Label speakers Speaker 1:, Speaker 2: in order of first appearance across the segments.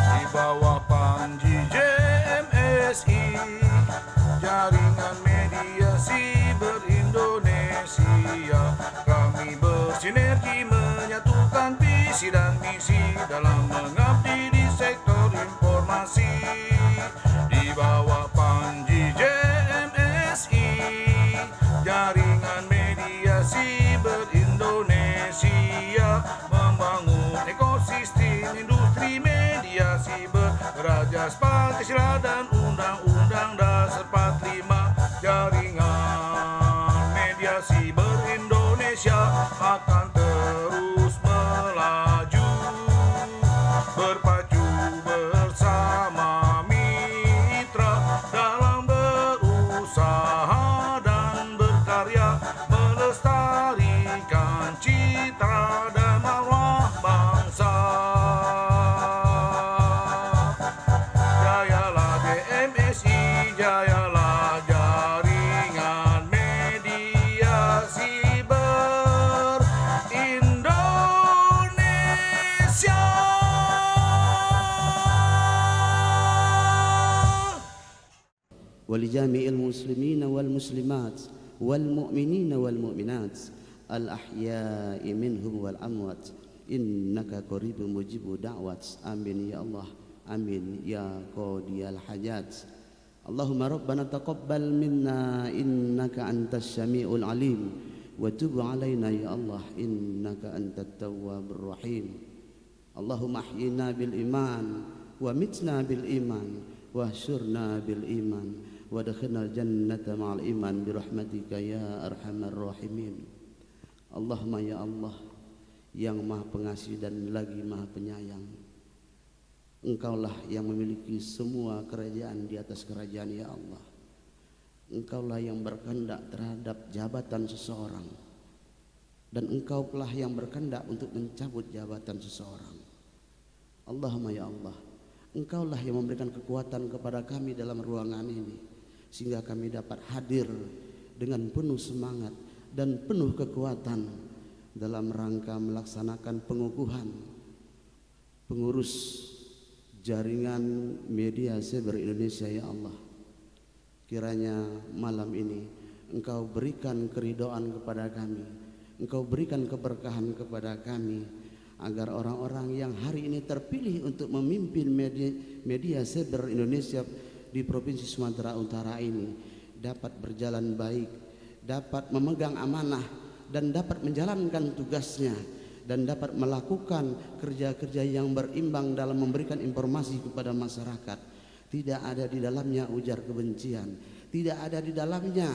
Speaker 1: Di bawah Panji JMSI, jaringan media siber Indonesia, kami bersinergi menyatukan visi dan misi dalam mengabdi di sektor informasi. Di bawah Panji JMSI, jaringan media siber Indonesia, membangun ekosistem industri media siber, Rajas Pancasila dan Undang-Undang Dasar 45. Jaringan media siber Indonesia akan terus melaju, berpacu bersama mitra dalam berusaha dan berkarya, melestarikan citra dan marwah bangsa. Jayalah JMSI, jayalah jaringan media siber Indonesia.
Speaker 2: ولجميع المسلمين والمسلمات والمؤمنين والمؤمنات الأحياء منهم والأموات إنك قريب مجيب دعوات آمين يا الله آمين يا قاضي الحاجات. اللهم ربنا تقبل منا إنك أنت السميع العليم وتب علينا يا الله إنك أنت التواب الرحيم. اللهم أحينا بالإيمان ومتنا بالإيمان واحشرنا بالإيمان وادخلنا الجنة مع الإيمان برحمتك يا أرحم الراحمين. اللهم ya Allah yang maha pengasih dan lagi maha penyayang, Engkaulah yang memiliki semua kerajaan di atas kerajaan ya Allah. Engkaulah yang berkehendak terhadap jabatan seseorang, dan Engkaulah yang berkehendak untuk mencabut jabatan seseorang. Allahumma ya Allah, Engkaulah yang memberikan kekuatan kepada kami dalam ruangan ini, sehingga kami dapat hadir dengan penuh semangat dan penuh kekuatan dalam rangka melaksanakan pengukuhan pengurus jaringan media siber Indonesia ya Allah. Kiranya malam ini Engkau berikan keridhaan kepada kami, Engkau berikan keberkahan kepada kami, agar orang-orang yang hari ini terpilih untuk memimpin media siber Indonesia di Provinsi Sumatera Utara ini dapat berjalan baik, dapat memegang amanah dan dapat menjalankan tugasnya, dan dapat melakukan kerja-kerja yang berimbang dalam memberikan informasi kepada masyarakat. Tidak ada di dalamnya ujar kebencian, tidak ada di dalamnya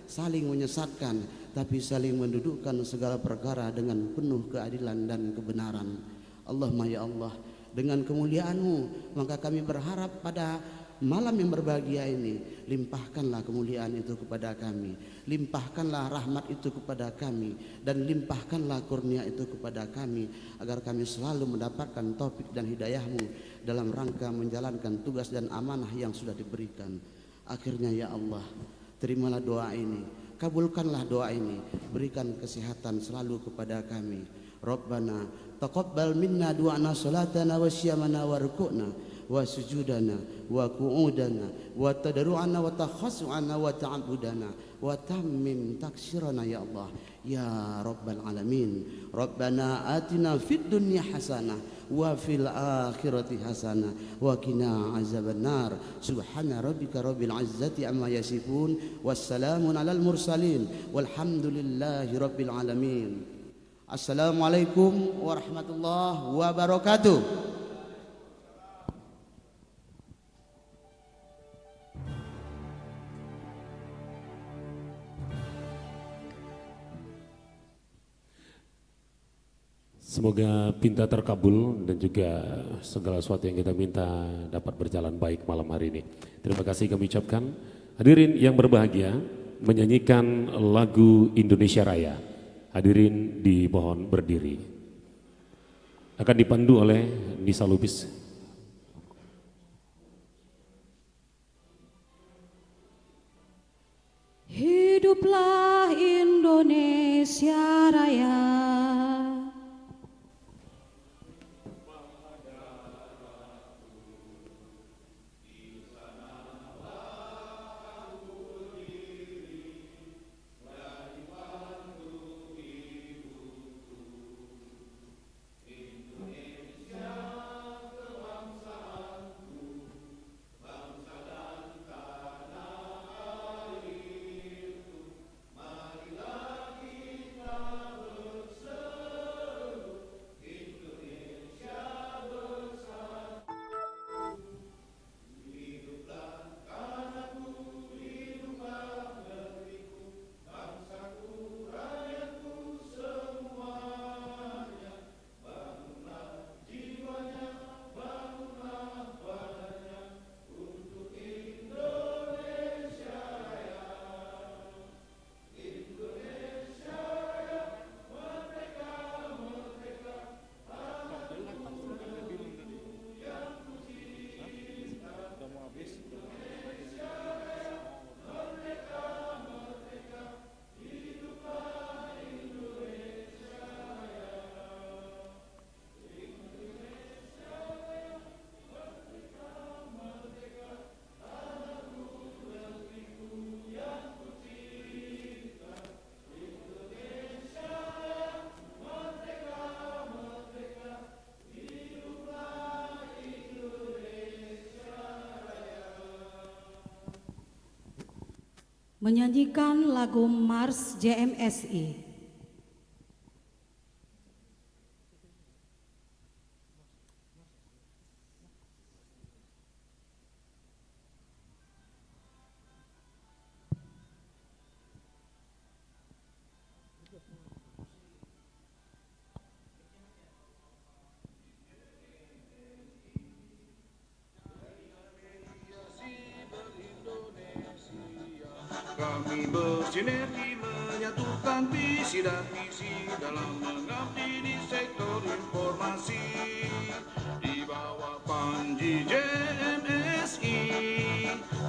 Speaker 2: saling menyesatkan, tapi saling mendudukkan segala perkara dengan penuh keadilan dan kebenaran. Allahumma ya Allah, dengan kemuliaan-Mu maka kami berharap pada malam yang berbahagia ini, limpahkanlah kemuliaan itu kepada kami, limpahkanlah rahmat itu kepada kami, dan limpahkanlah kurnia itu kepada kami, agar kami selalu mendapatkan taufik dan hidayah-Mu dalam rangka menjalankan tugas dan amanah yang sudah diberikan. Akhirnya ya Allah, terimalah doa ini, kabulkanlah doa ini, berikan kesehatan selalu kepada kami. Rabbana taqabbal minna du'ana salatana wa syiyamana wa rukukna wa sujudana wa qu'udana wa tadarru'ana wa takhassu'ana wa ta'abudana wa tammim taksirana ya Allah ya Rabbal Alamin. Rabbana atina fid dunya hasanah wa fil akhirati hasanah wa qina azabannar. Subhana rabbika rabbil izzati amma yasifun wassalamun alal mursalin walhamdulillahi rabbil alamin. Assalamualaikum warahmatullahi wabarakatuh.
Speaker 3: Semoga pinta terkabul dan juga segala sesuatu yang kita minta dapat berjalan baik malam hari ini. Terima kasih kami ucapkan. Hadirin yang berbahagia, menyanyikan lagu Indonesia Raya. Hadirin dimohon berdiri. Akan dipandu oleh Nisa Lubis.
Speaker 4: Hiduplah Indonesia Indonesia Raya. Menyanyikan lagu Mars JMSI.
Speaker 1: Kami bersinergi menyatukan visi dan misi dalam mengabdi di sektor informasi di bawah panji JMSI,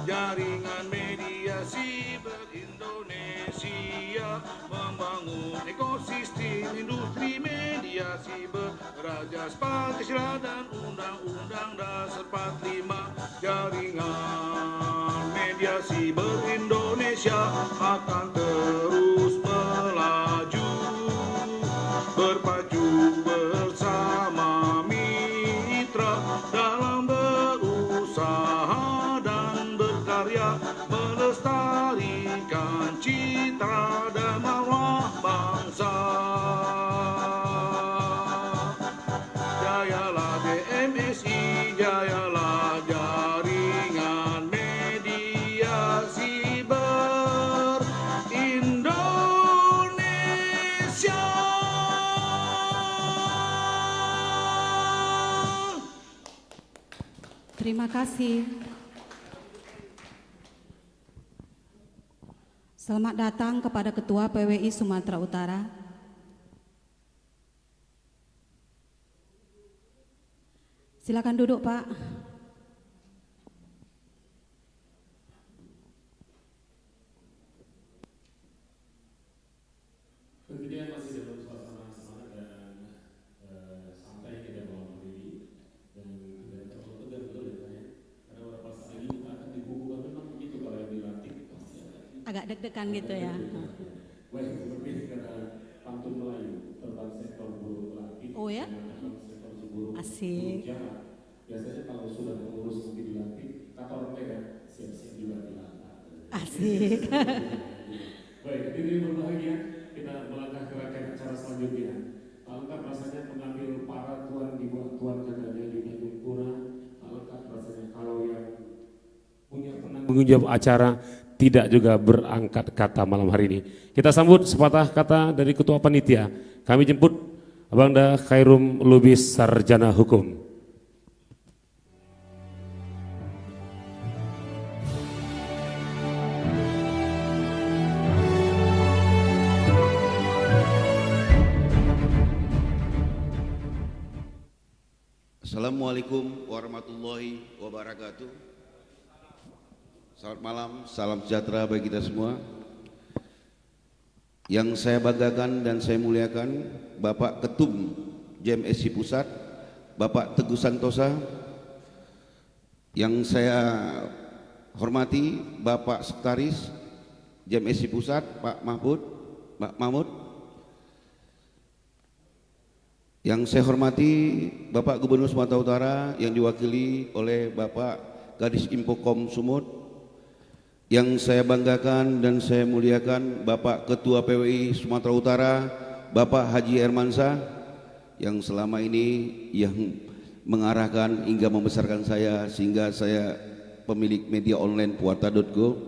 Speaker 1: jaringan mediasi ber-Indonesia, membangun ekosistem industri mediasi berajas Pancasila dan Undang-Undang Dasar 45. Jaringan mediasi ber-Indonesia akan terus melaju, berpacu bersama mitra dalam berusaha dan berkarya, melestarikan citra dan marwah bangsa. Jayalah JMSI, jayalah jaringan mediasi ber-Indonesia.
Speaker 4: Terima kasih. Selamat datang kepada Ketua PWI Sumatera Utara. Silakan duduk, Pak.
Speaker 3: Kemudian masih dalam suasana semangat dan santai kita malam hari ini, dan tidak terlalu tegang betul ya, karena beberapa saat lagi kita akan dibukukan, memang begitu kalau yang dilatih pasti
Speaker 4: Agak deg-degan gitu ya.
Speaker 3: baik seperti karena pantun Melayu tentang sektor buruh pelatih.
Speaker 4: Oh ya?
Speaker 3: Sektor buruh
Speaker 4: Asik.
Speaker 3: jarak. Biasanya kalau sudah mengurus mungkin dilatih, kata orang mereka siap-siap juga dilatih.
Speaker 4: Asik.
Speaker 3: Baik, hadirin berbahagia, kita melangkah ke rangkaian acara selanjutnya. Alangkah rasanya mengambil para tuan di bawah tuan katanya di Tanjung Pura. Alangkah rasanya kalau yang punya penanggung jawab acara tidak juga berangkat kata malam hari ini. Kita sambut sepatah kata dari Ketua Panitia. Kami jemput Abangda Khairum Lubis, Sarjana Hukum.
Speaker 5: Assalamualaikum warahmatullahi wabarakatuh. Selamat malam, salam sejahtera bagi kita semua. Yang saya banggakan dan saya muliakan Bapak Ketum JMSI Pusat, Bapak Teguh Santosa. Yang saya hormati Bapak Sekretaris JMSI Pusat, Pak Mahmud. Yang saya hormati Bapak Gubernur Sumatera Utara yang diwakili oleh Bapak Kadis Infokom Sumut. Yang saya banggakan dan saya muliakan Bapak Ketua PWI Sumatera Utara, Bapak Haji Hermansyah, yang selama ini yang mengarahkan hingga membesarkan saya sehingga saya pemilik media online puarta.go.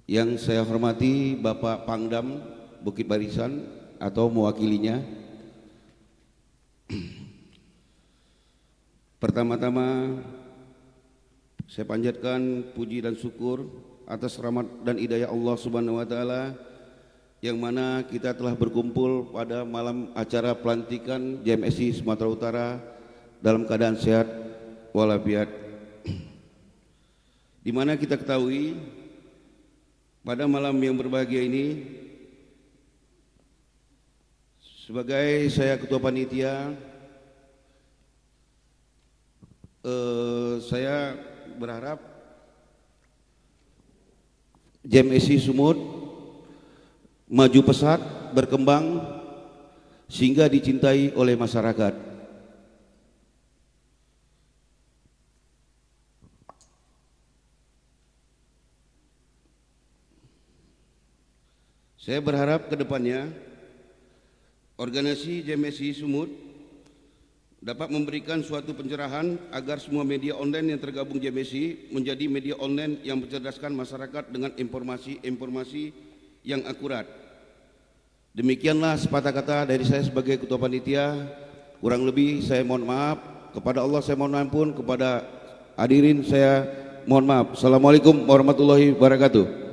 Speaker 5: Yang saya hormati Bapak Pangdam Bukit Barisan atau mewakilinya. Pertama-tama saya panjatkan puji dan syukur atas rahmat dan hidayah Allah Subhanahu wa taala yang mana kita telah berkumpul pada malam acara pelantikan JMSI Sumatera Utara dalam keadaan sehat walafiat. Di mana kita ketahui pada malam yang berbahagia ini sebagai saya ketua panitia, saya berharap JMSI Sumut maju pesat, berkembang sehingga dicintai oleh masyarakat. Saya berharap ke depannya organisasi JMSI Sumut dapat memberikan suatu pencerahan agar semua media online yang tergabung JMSI menjadi media online yang mencerdaskan masyarakat dengan informasi-informasi yang akurat. Demikianlah sepatah kata dari saya sebagai ketua panitia. Kurang lebih saya mohon maaf, kepada Allah saya mohon ampun, kepada hadirin saya mohon maaf. Assalamualaikum warahmatullahi wabarakatuh.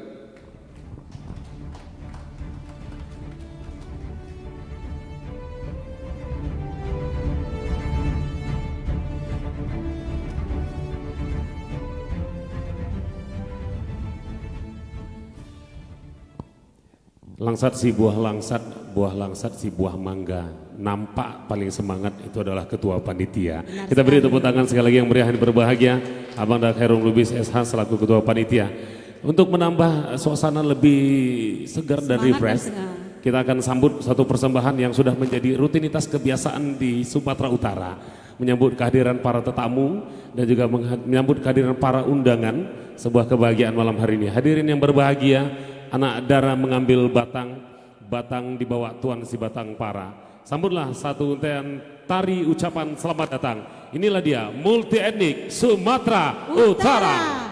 Speaker 3: Langsat si buah langsat si buah mangga. Nampak paling semangat itu adalah ketua panitia. Kita beri tepuk tangan sekali lagi yang meriah dan berbahagia Abang Dak Herung Lubis SH selaku ketua panitia. Untuk menambah suasana lebih segar dan refresh, kita akan sambut satu persembahan yang sudah menjadi rutinitas kebiasaan di Sumatera Utara, menyambut kehadiran para tetamu dan juga menyambut kehadiran para undangan. Sebuah kebahagiaan malam hari ini. Hadirin yang berbahagia, anak dara mengambil batang dibawa tuan si batang para. Sambutlah satu untayan tari ucapan selamat datang. Inilah dia multi etnik Sumatera Utara.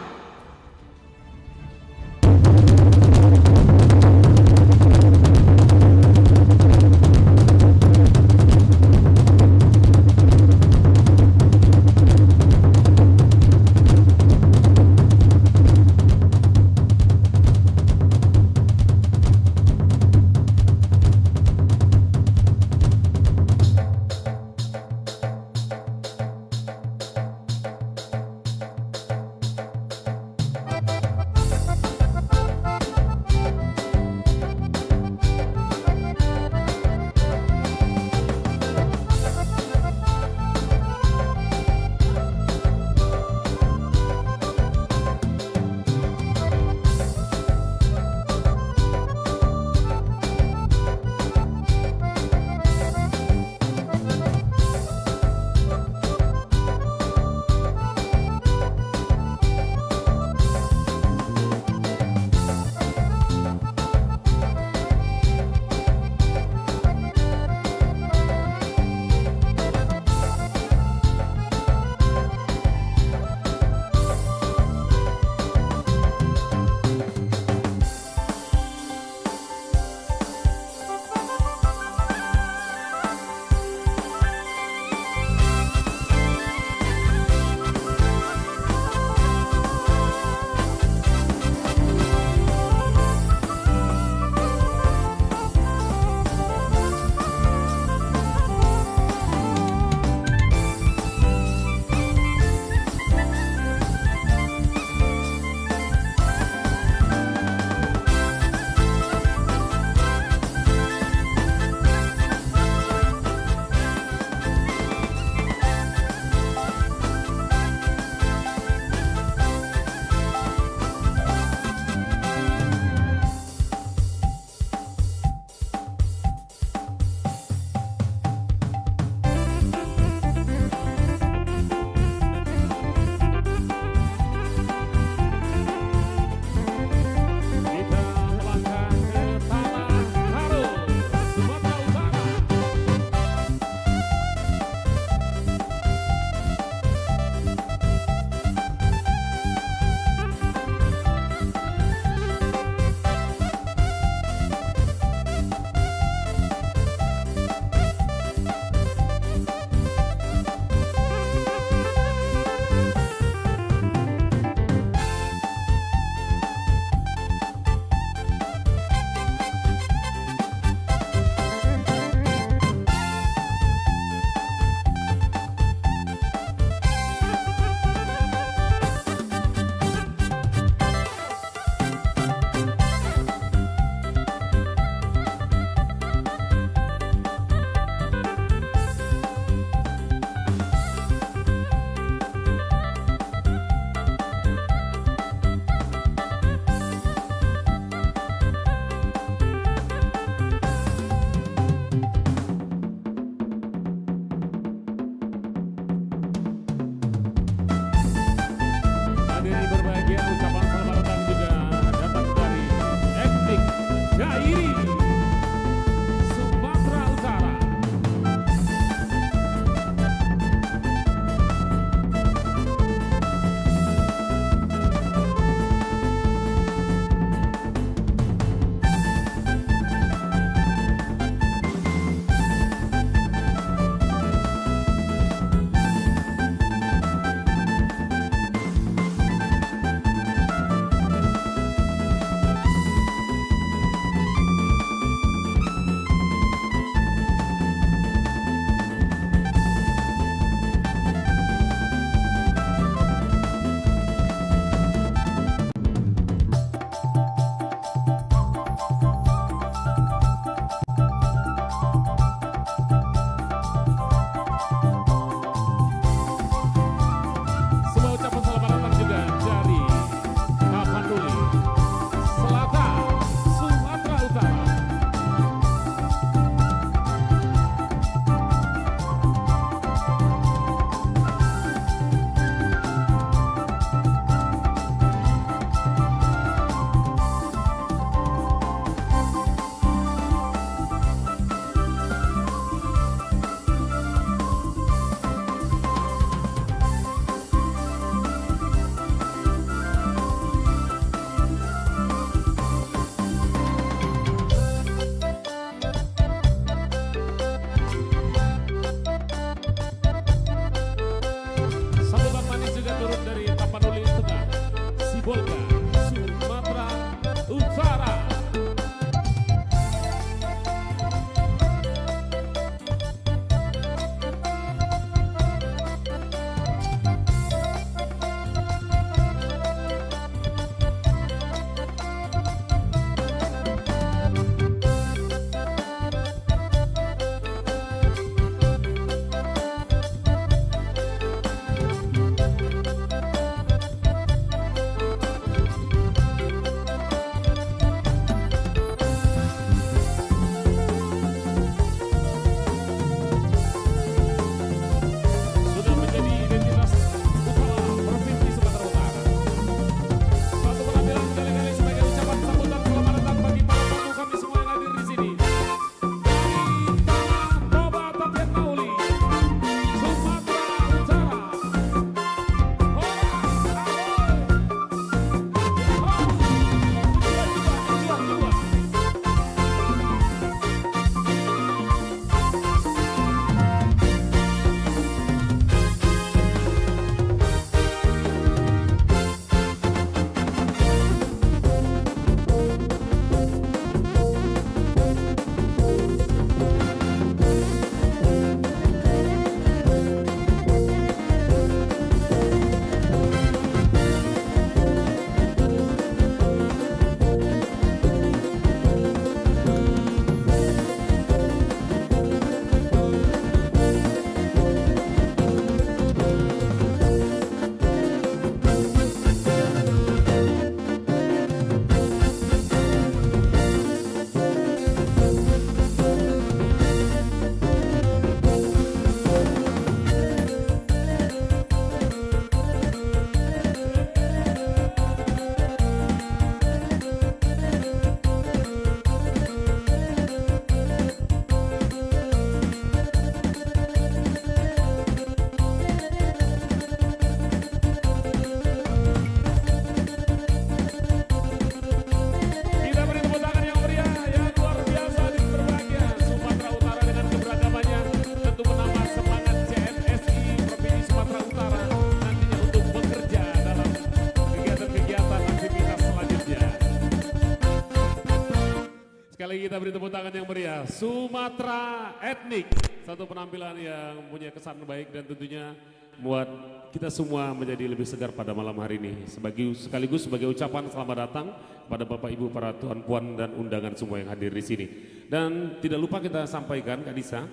Speaker 3: Sekali lagi kita beri tepuk tangan yang meriah. Sumatera Etnik, satu penampilan yang punya kesan baik dan tentunya membuat kita semua menjadi lebih segar pada malam hari ini. Sekaligus sebagai ucapan selamat datang pada Bapak Ibu, para tuan puan dan undangan semua yang hadir di sini. Dan tidak lupa kita sampaikan, Kak Disa,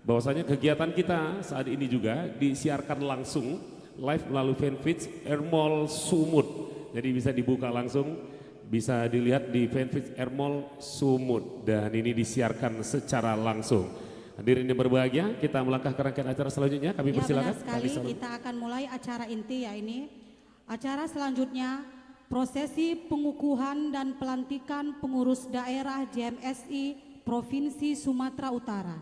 Speaker 3: bahwasanya kegiatan kita saat ini juga disiarkan langsung live melalui fanpage Airmall Sumut. Jadi bisa dibuka langsung, bisa dilihat di fanpage Airmall Sumut dan ini disiarkan secara langsung. Hadirin yang berbahagia, kita melangkah ke rangkaian acara selanjutnya. Kami persilakan.
Speaker 4: Benar sekali, kita akan mulai acara inti ya ini. Acara selanjutnya prosesi pengukuhan dan pelantikan pengurus daerah JMSI Provinsi Sumatera Utara.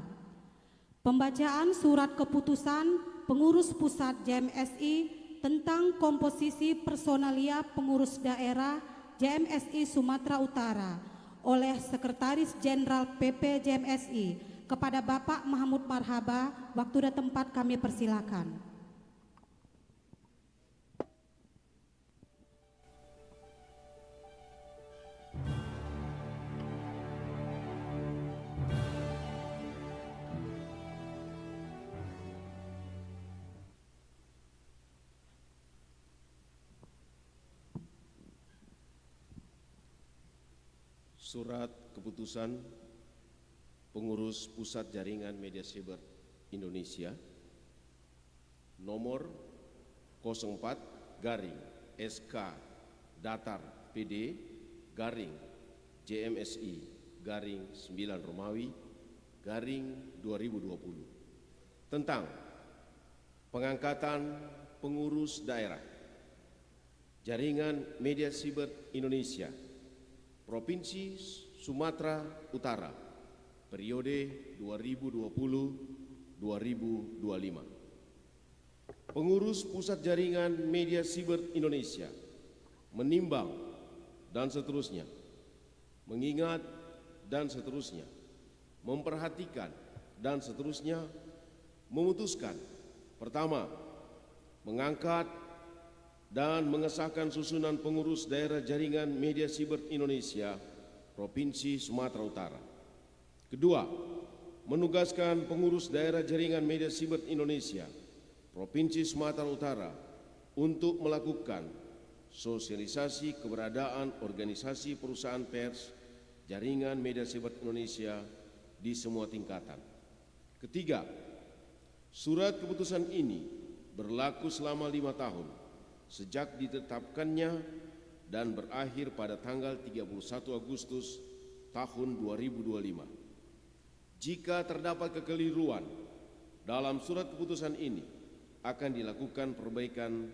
Speaker 4: Pembacaan surat keputusan pengurus pusat JMSI tentang komposisi personalia pengurus daerah JMSI Sumatera Utara oleh Sekretaris Jenderal PP JMSI kepada Bapak Mahmud Marhaba. Waktu dan tempat kami persilakan.
Speaker 6: Surat keputusan pengurus pusat jaringan media cyber Indonesia nomor 04 garing SK datar PD garing JMSI garing 9 Romawi garing 2020 tentang pengangkatan pengurus daerah jaringan media cyber Indonesia Provinsi Sumatera Utara periode 2020-2025. Pengurus Pusat Jaringan Media Siber Indonesia menimbang dan seterusnya, mengingat dan seterusnya, memperhatikan dan seterusnya, memutuskan pertama, mengangkat dan mengesahkan susunan pengurus daerah jaringan media siber Indonesia Provinsi Sumatera Utara. Kedua, menugaskan pengurus daerah jaringan media siber Indonesia Provinsi Sumatera Utara untuk melakukan sosialisasi keberadaan organisasi perusahaan pers jaringan media siber Indonesia di semua tingkatan. Ketiga, surat keputusan ini berlaku selama 5 tahun sejak ditetapkannya dan berakhir pada tanggal 31 Agustus tahun 2025. Jika terdapat kekeliruan dalam surat keputusan ini, akan dilakukan perbaikan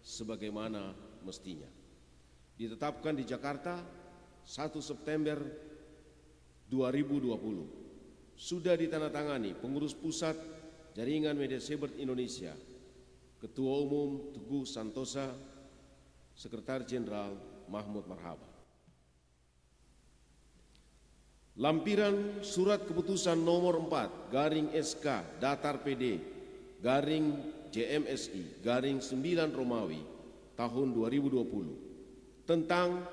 Speaker 6: sebagaimana mestinya. Ditetapkan di Jakarta 1 September 2020. Sudah ditandatangani pengurus pusat jaringan media cyber Indonesia, Ketua Umum Teguh Santosa, Sekretaris Jenderal Mahmud Marhaba. Lampiran surat keputusan nomor 4 garing SK datar PD garing JMSI garing 9 Romawi tahun 2020 tentang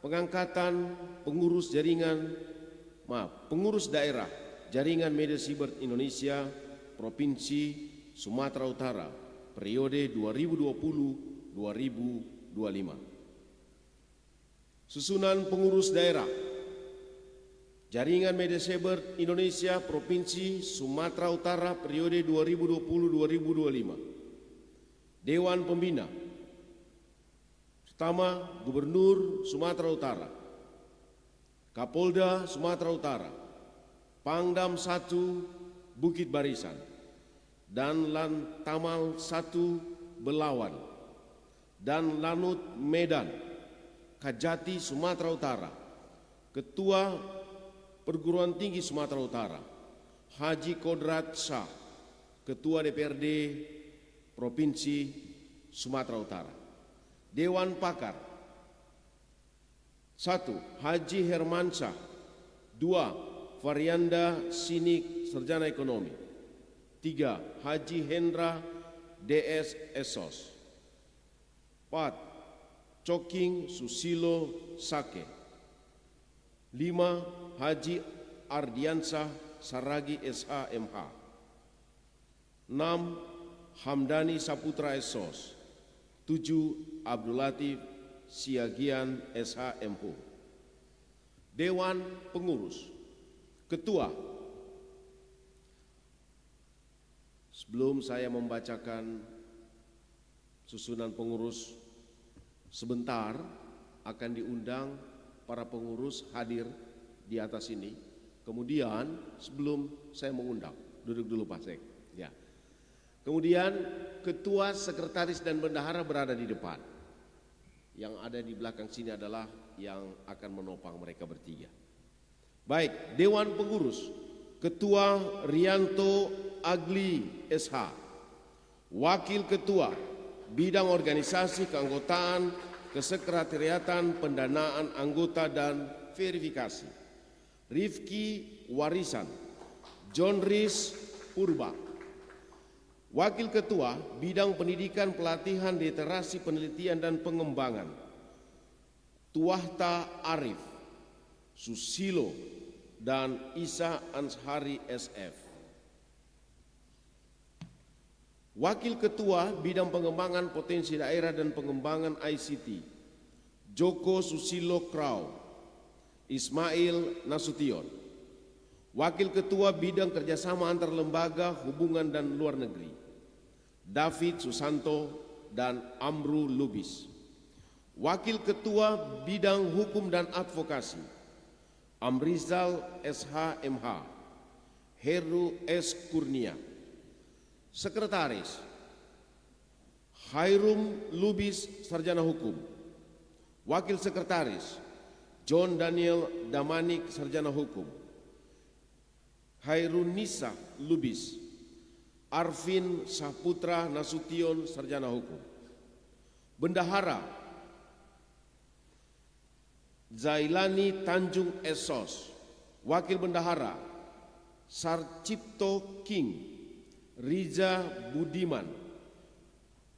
Speaker 6: pengangkatan pengurus daerah jaringan media siber Indonesia Provinsi Sumatera Utara periode 2020-2025. Susunan pengurus daerah jaringan media cyber Indonesia Provinsi Sumatera Utara periode 2020-2025. Dewan Pembina. Pertama, Gubernur Sumatera Utara, Kapolda Sumatera Utara, Pangdam 1 Bukit Barisan, dan Lantamal 1 Belawan, dan Lanut Medan, Kajati Sumatera Utara, Ketua Perguruan Tinggi Sumatera Utara, Haji Kodrat Shah, Ketua DPRD Provinsi Sumatera Utara. Dewan Pakar 1. Haji Hermansyah 2. Varianda Sinik Sarjana Ekonomi 3. Haji Hendra DS Esos 4. Coking Susilo Sake 5. Haji Ardiansah Saragi SH.MH. 6. Hamdani Saputra SOS. 7. Abdul Latif Siagian SH.MH. Dewan Pengurus. Ketua. Sebelum saya membacakan susunan pengurus, sebentar akan diundang para pengurus hadir di atas ini. Kemudian sebelum saya mengundang, duduk dulu Pak Sek. Ya. Kemudian ketua, sekretaris dan bendahara berada di depan. Yang ada di belakang sini adalah yang akan menopang mereka bertiga. Baik, Dewan Pengurus. Ketua Rianto Agli SH. Wakil Ketua Bidang Organisasi Keanggotaan, Kesekretariatan, Pendanaan Anggota dan Verifikasi, Rifki Warisan, John Riz Purba. Wakil Ketua Bidang Pendidikan, Pelatihan, Literasi, Penelitian dan Pengembangan, Tuahta Arif, Susilo dan Isa Anshari SF. Wakil Ketua Bidang Pengembangan Potensi Daerah dan Pengembangan ICT, Joko Susilo Krau, Ismail Nasution. Wakil Ketua Bidang Kerjasama Antar Lembaga, Hubungan dan Luar Negeri, David Susanto dan Amru Lubis. Wakil Ketua Bidang Hukum dan Advokasi, Amrizal SH.MH, Heru S. Kurnia. Sekretaris, Khairum Lubis, Sarjana Hukum. Wakil Sekretaris, John Daniel Damanik, Sarjana Hukum. Khairunisa Lubis, Arvin Saputra Nasution, Sarjana Hukum. Bendahara, Zailani Tanjung Esos. Wakil Bendahara, Sarcipto King, Riza Budiman,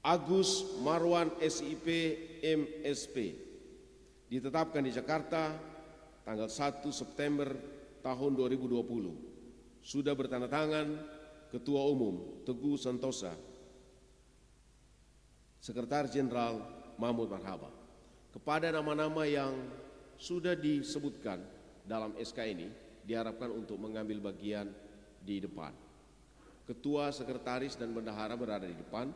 Speaker 6: Agus Marwan SIP MSP. Ditetapkan di Jakarta tanggal 1 September tahun 2020. Sudah bertanda tangan Ketua Umum Teguh Santosa, Sekretaris Jenderal Mahmud Marhaba. Kepada nama-nama yang sudah disebutkan dalam SK ini, diharapkan untuk mengambil bagian di depan. Ketua, sekretaris dan bendahara berada di depan,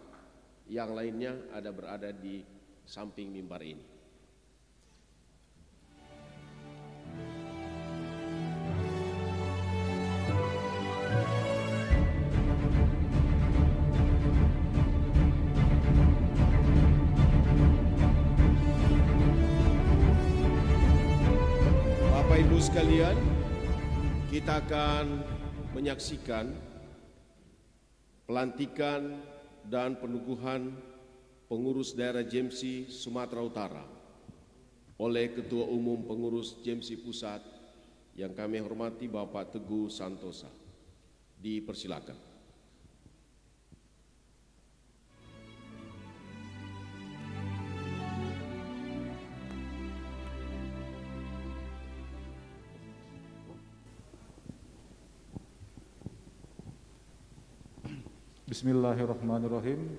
Speaker 6: yang lainnya berada di samping mimbar ini. Bapak Ibu sekalian, kita akan menyaksikan pelantikan dan penuguhan pengurus daerah JMC Sumatera Utara oleh Ketua Umum Pengurus JMC Pusat yang kami hormati Bapak Teguh Santosa. Dipersilakan.
Speaker 7: Bismillahirrahmanirrahim.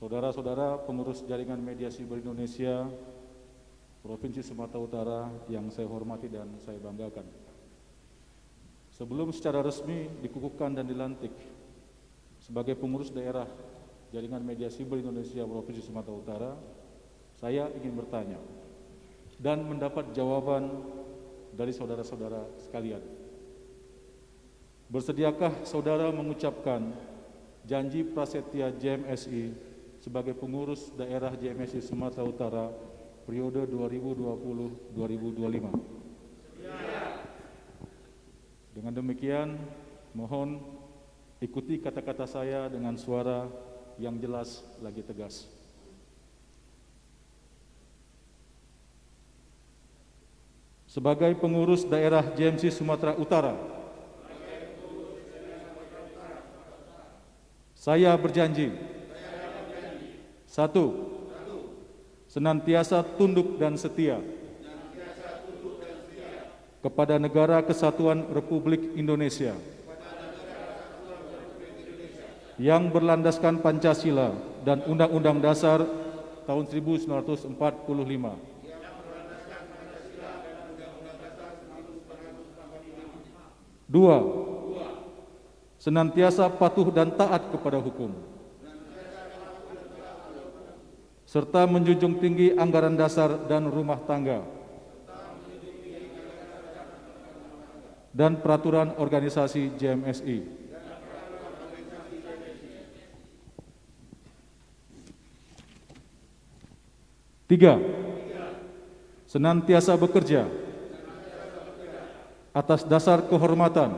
Speaker 7: Saudara-saudara pengurus Jaringan Media Siber Indonesia Provinsi Sumatera Utara yang saya hormati dan saya banggakan. Sebelum secara resmi dikukuhkan dan dilantik sebagai pengurus daerah Jaringan Media Siber Indonesia Provinsi Sumatera Utara, saya ingin bertanya dan mendapat jawaban dari saudara-saudara sekalian. Bersediakah saudara mengucapkan janji prasetya JMSI sebagai pengurus daerah JMSI Sumatera Utara periode 2020-2025? Dengan demikian, mohon ikuti kata-kata saya dengan suara yang jelas lagi tegas. Sebagai pengurus daerah JMSI Sumatera Utara, saya berjanji, 1. Senantiasa tunduk dan setia kepada Negara Kesatuan Republik Indonesia yang berlandaskan Pancasila dan Undang-Undang Dasar tahun 1945. 2. Senantiasa patuh dan taat kepada hukum, serta menjunjung tinggi anggaran dasar dan rumah tangga dan peraturan organisasi JMSI. 3. Senantiasa bekerja atas dasar kehormatan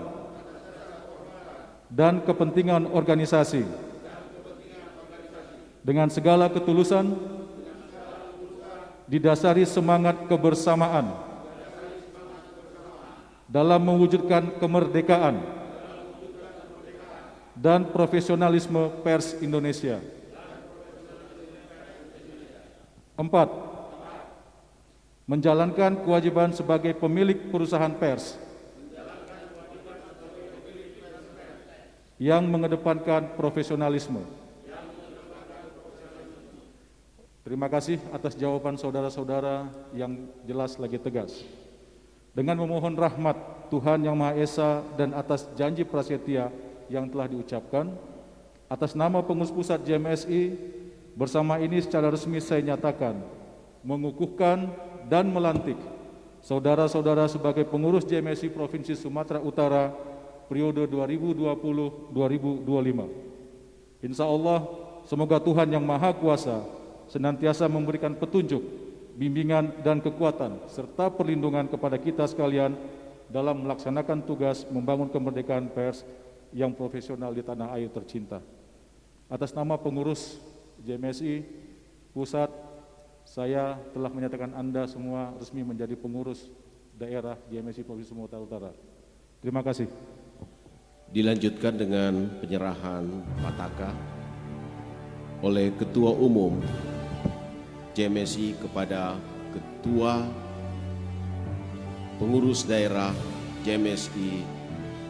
Speaker 7: dan kepentingan organisasi dengan segala ketulusan, didasari semangat kebersamaan dalam mewujudkan kemerdekaan dan profesionalisme pers Indonesia. 4. Menjalankan kewajiban sebagai pemilik perusahaan pers yang mengedepankan profesionalisme. Terima kasih atas jawaban saudara-saudara yang jelas lagi tegas. Dengan memohon rahmat Tuhan Yang Maha Esa dan atas janji prasetya yang telah diucapkan, atas nama pengurus pusat JMSI, bersama ini secara resmi saya nyatakan mengukuhkan dan melantik saudara-saudara sebagai pengurus JMSI Provinsi Sumatera Utara periode 2020-2025. Insya Allah, semoga Tuhan Yang Maha Kuasa senantiasa memberikan petunjuk, bimbingan dan kekuatan serta perlindungan kepada kita sekalian dalam melaksanakan tugas membangun kemerdekaan pers yang profesional di tanah air tercinta. Atas nama pengurus JMSI Pusat, saya telah menyatakan Anda semua resmi menjadi pengurus daerah JMSI Provinsi Sumatera Utara. Terima kasih.
Speaker 6: Dilanjutkan dengan penyerahan pataka oleh Ketua Umum JMSI kepada Ketua Pengurus Daerah JMSI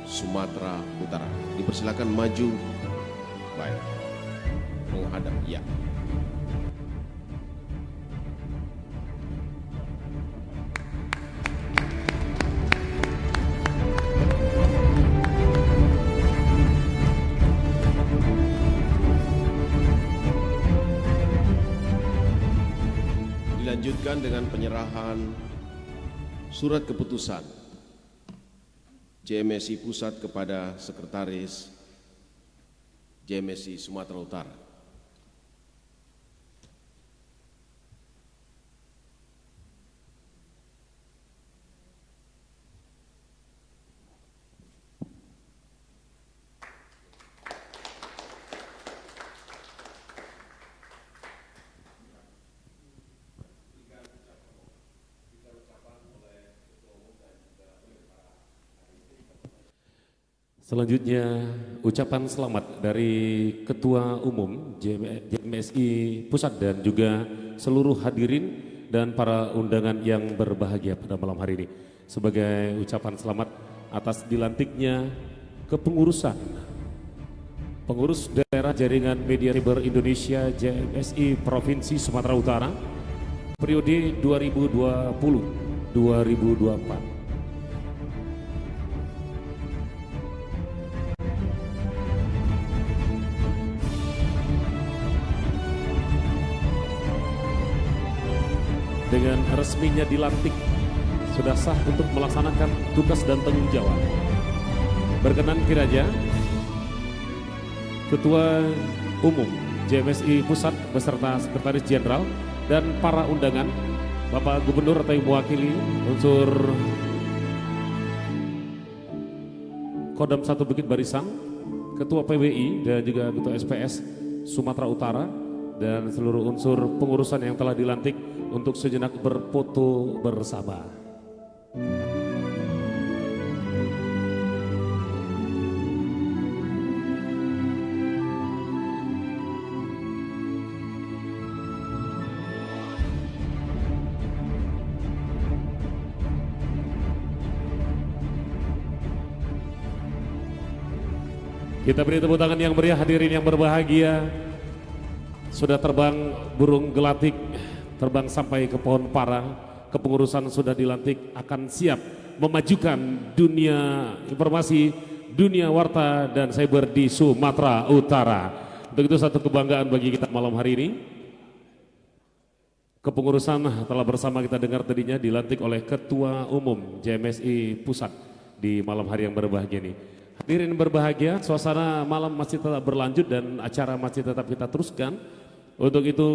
Speaker 6: Sumatera Utara. Dipersilakan maju. Baik. Menghadap, ya. Dilanjutkan dengan penyerahan surat keputusan JMSI Pusat kepada Sekretaris JMSI Sumatera Utara.
Speaker 3: Selanjutnya ucapan selamat dari Ketua Umum JMSI Pusat dan juga seluruh hadirin dan para undangan yang berbahagia pada malam hari ini. Sebagai ucapan selamat atas dilantiknya kepengurusan Pengurus Daerah Jaringan Media Cyber Indonesia JMSI Provinsi Sumatera Utara periode 2020-2024. Dengan resminya dilantik, sudah sah untuk melaksanakan tugas dan tanggung jawab. Berkenan kiranya Ketua Umum JMSI Pusat beserta Sekretaris Jenderal dan para undangan, Bapak Gubernur atau yang mewakili unsur Kodam 1 Bukit Barisan, Ketua PWI dan juga Ketua SPS Sumatera Utara, dan seluruh unsur pengurusan yang telah dilantik untuk sejenak berfoto bersama. Kita beri tepuk tangan yang meriah hadirin yang berbahagia. Sudah terbang burung gelatik, terbang sampai ke pohon para, kepengurusan sudah dilantik, akan siap memajukan dunia informasi, dunia warta dan cyber di Sumatera Utara. Untuk itu satu kebanggaan bagi kita malam hari ini. Kepengurusan telah bersama kita dengar tadinya dilantik oleh Ketua Umum JMSI Pusat di malam hari yang berbahagia ini. Hadirin berbahagia, suasana malam masih tetap berlanjut dan acara masih tetap kita teruskan. Untuk itu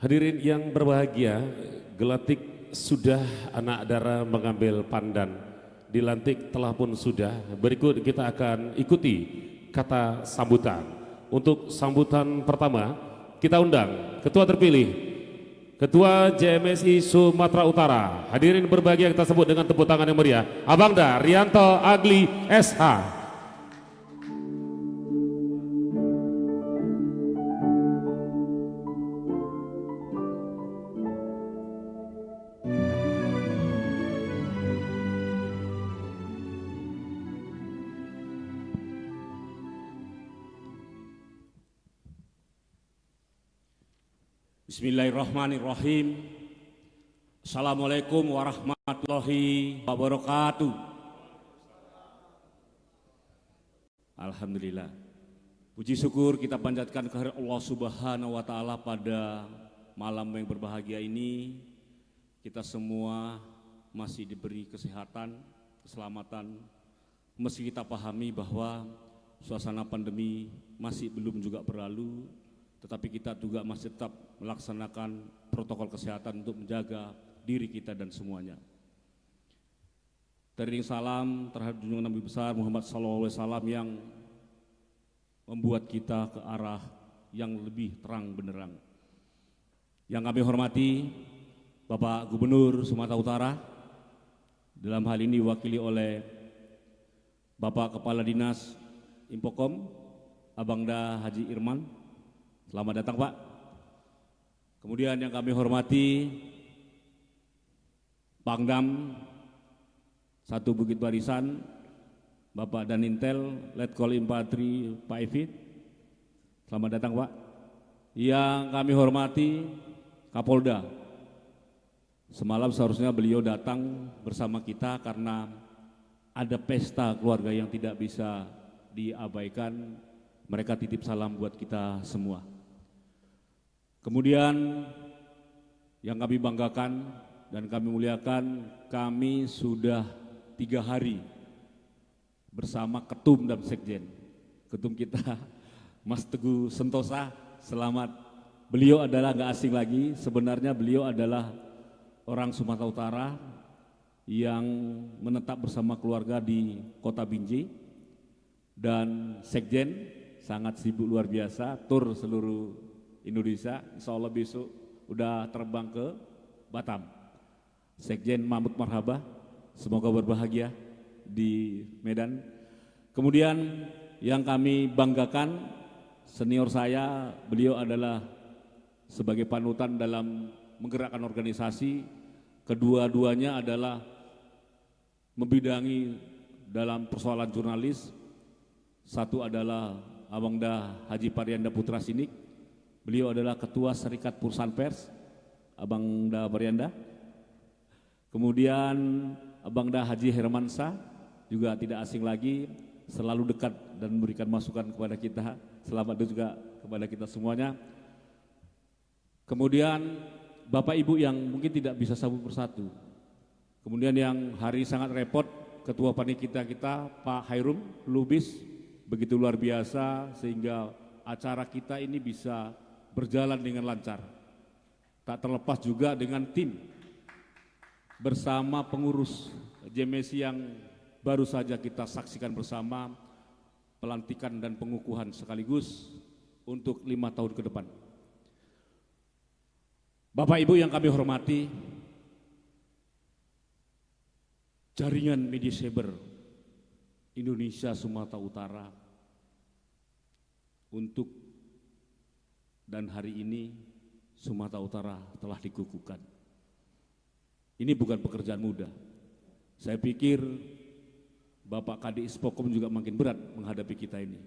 Speaker 3: hadirin yang berbahagia, gelatik sudah, anak dara mengambil pandan, dilantik telah pun sudah. Berikut kita akan ikuti kata sambutan. Untuk sambutan pertama kita undang Ketua terpilih, Ketua JMSI Sumatera Utara. Hadirin berbahagia, kita sebut dengan tepuk tangan yang meriah, Abangda Rianto Agli SH.
Speaker 8: Bismillahirrahmanirrahim. Assalamualaikum warahmatullahi wabarakatuh. Alhamdulillah. Puji syukur kita panjatkan kehadirat Allah Subhanahu wa taala pada malam yang berbahagia ini. Kita semua masih diberi kesehatan, keselamatan. Meski kita pahami bahwa suasana pandemi masih belum juga berlalu, tetapi kita juga masih tetap melaksanakan protokol kesehatan untuk menjaga diri kita dan semuanya. Teriring salam terhadap junjungan Nabi besar Muhammad SAW yang membuat kita ke arah yang lebih terang benderang. Yang kami hormati Bapak Gubernur Sumatera Utara, dalam hal ini diwakili oleh Bapak Kepala Dinas Infokom, Abangda Haji Irman. Selamat datang Pak. Kemudian yang kami hormati Pangdam 1 Bukit Barisan, Bapak Danintel, Letkol Infantri Pak Evit. Selamat datang Pak. Yang kami hormati Kapolda. Semalam seharusnya beliau datang bersama kita karena ada pesta keluarga yang tidak bisa diabaikan. Mereka titip salam buat kita semua. Kemudian yang kami banggakan dan kami muliakan, kami sudah 3 hari bersama Ketum dan Sekjen. Ketum kita Mas Teguh Sentosa, selamat. Beliau adalah gak asing lagi, sebenarnya beliau adalah orang Sumatera Utara yang menetap bersama keluarga di Kota Binjai. Dan Sekjen sangat sibuk luar biasa, tur seluruh Indonesia, insya Allah besok udah terbang ke Batam. Sekjen Mahmud Marhabah, semoga berbahagia di Medan. Kemudian yang kami banggakan, senior saya, beliau adalah sebagai panutan dalam menggerakkan organisasi. Kedua-duanya adalah membidangi dalam persoalan jurnalis. Satu adalah Abangda Haji Parianda Putra Sinik. Beliau adalah Ketua Serikat Perusahaan Pers, Abangda Parianda. Kemudian Abangda Haji Hermansa, juga tidak asing lagi, selalu dekat dan memberikan masukan kepada kita. Selamat juga kepada kita semuanya. Kemudian Bapak Ibu yang mungkin tidak bisa satu persatu. Kemudian yang hari sangat repot, Ketua Panitia kita Pak Hairum Lubis, begitu luar biasa sehingga acara kita ini bisa berjalan dengan lancar. Tak terlepas juga dengan tim bersama pengurus JMSI yang baru saja kita saksikan bersama, pelantikan dan pengukuhan sekaligus untuk 5 tahun ke depan. Bapak Ibu yang kami hormati, jaringan media cyber Indonesia Sumatera Utara untuk dan hari ini Sumatera Utara telah dikukuhkan. Ini bukan pekerjaan mudah. Saya pikir Bapak Kadis Pokom juga makin berat menghadapi kita ini.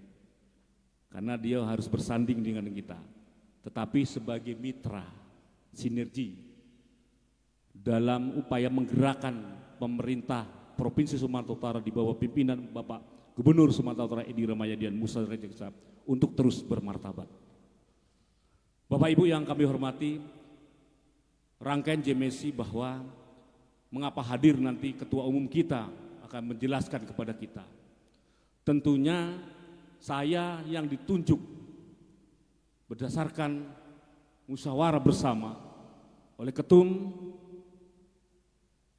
Speaker 8: Karena dia harus bersanding dengan kita. Tetapi sebagai mitra, sinergi dalam upaya menggerakkan pemerintah Provinsi Sumatera Utara di bawah pimpinan Bapak Gubernur Sumatera Utara Edi Rahmayadi dan Musa Rejeksa untuk terus bermartabat. Bapak Ibu yang kami hormati, rangkaian JMSI bahwa mengapa hadir nanti Ketua Umum kita akan menjelaskan kepada kita. Tentunya saya yang ditunjuk berdasarkan musyawarah bersama oleh Ketum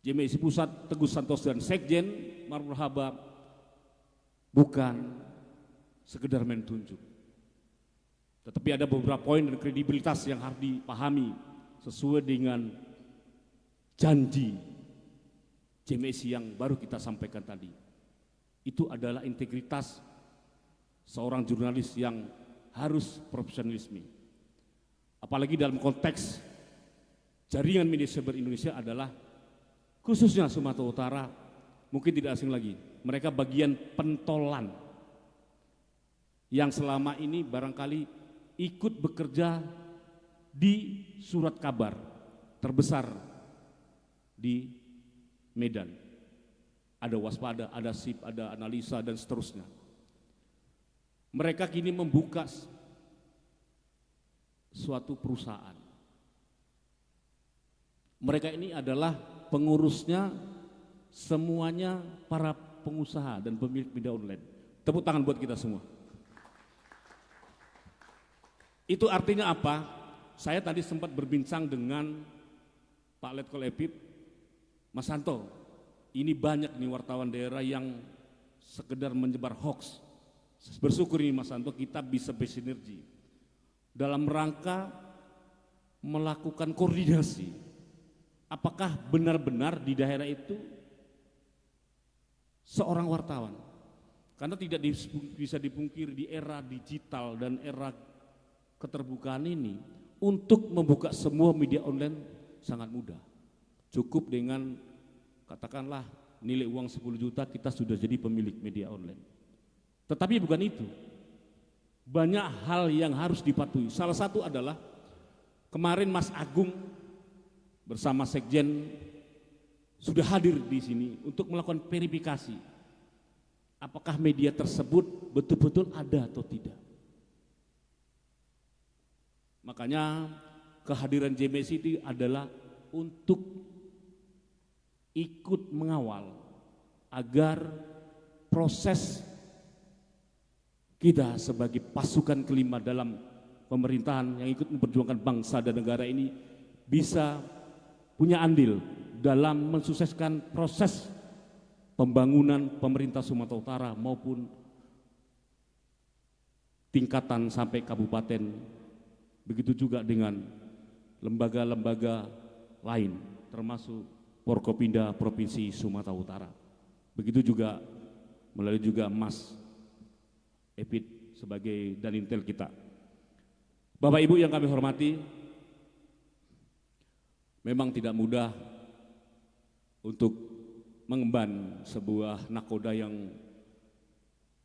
Speaker 8: JMSI Pusat Teguh Santoso dan Sekjen Marhaba bukan sekedar main tunjuk. Tetapi ada beberapa poin dan kredibilitas yang harus dipahami sesuai dengan janji JMSI yang baru kita sampaikan tadi. Itu adalah integritas seorang jurnalis yang harus profesionalisme. Apalagi dalam konteks jaringan media cyber Indonesia adalah khususnya Sumatera Utara, mungkin tidak asing lagi. Mereka bagian pentolan yang selama ini barangkali ikut bekerja di surat kabar terbesar di Medan. Ada waspada, ada SIP, ada analisa dan seterusnya. Mereka kini membuka suatu perusahaan. Mereka ini adalah pengurusnya semuanya para pengusaha dan pemilik media online. Tepuk tangan buat kita semua. Itu artinya apa? Saya tadi sempat berbincang dengan Pak Letkol Epip, Mas Santo. Ini banyak nih wartawan daerah yang sekedar menyebar hoax. Bersyukur ini Mas Santo kita bisa bersinergi dalam rangka melakukan koordinasi. Apakah benar-benar di daerah itu seorang wartawan? Karena tidak bisa dipungkiri di era digital dan era keterbukaan ini, untuk membuka semua media online sangat mudah. Cukup dengan katakanlah nilai uang 10 juta kita sudah jadi pemilik media online. Tetapi bukan itu. Banyak hal yang harus dipatuhi. Salah satu adalah kemarin Mas Agung bersama Sekjen sudah hadir di sini untuk melakukan verifikasi. Apakah media tersebut betul-betul ada atau tidak? Makanya kehadiran JMSI itu adalah untuk ikut mengawal agar proses kita sebagai pasukan kelima dalam pemerintahan yang ikut memperjuangkan bangsa dan negara ini bisa punya andil dalam mensukseskan proses pembangunan pemerintah Sumatera Utara maupun tingkatan sampai kabupaten. Begitu juga dengan lembaga-lembaga lain termasuk Forkopimda Provinsi Sumatera Utara. Begitu juga melalui juga Mas Epit sebagai danintel kita. Bapak Ibu yang kami hormati, memang tidak mudah untuk mengemban sebuah nakoda yang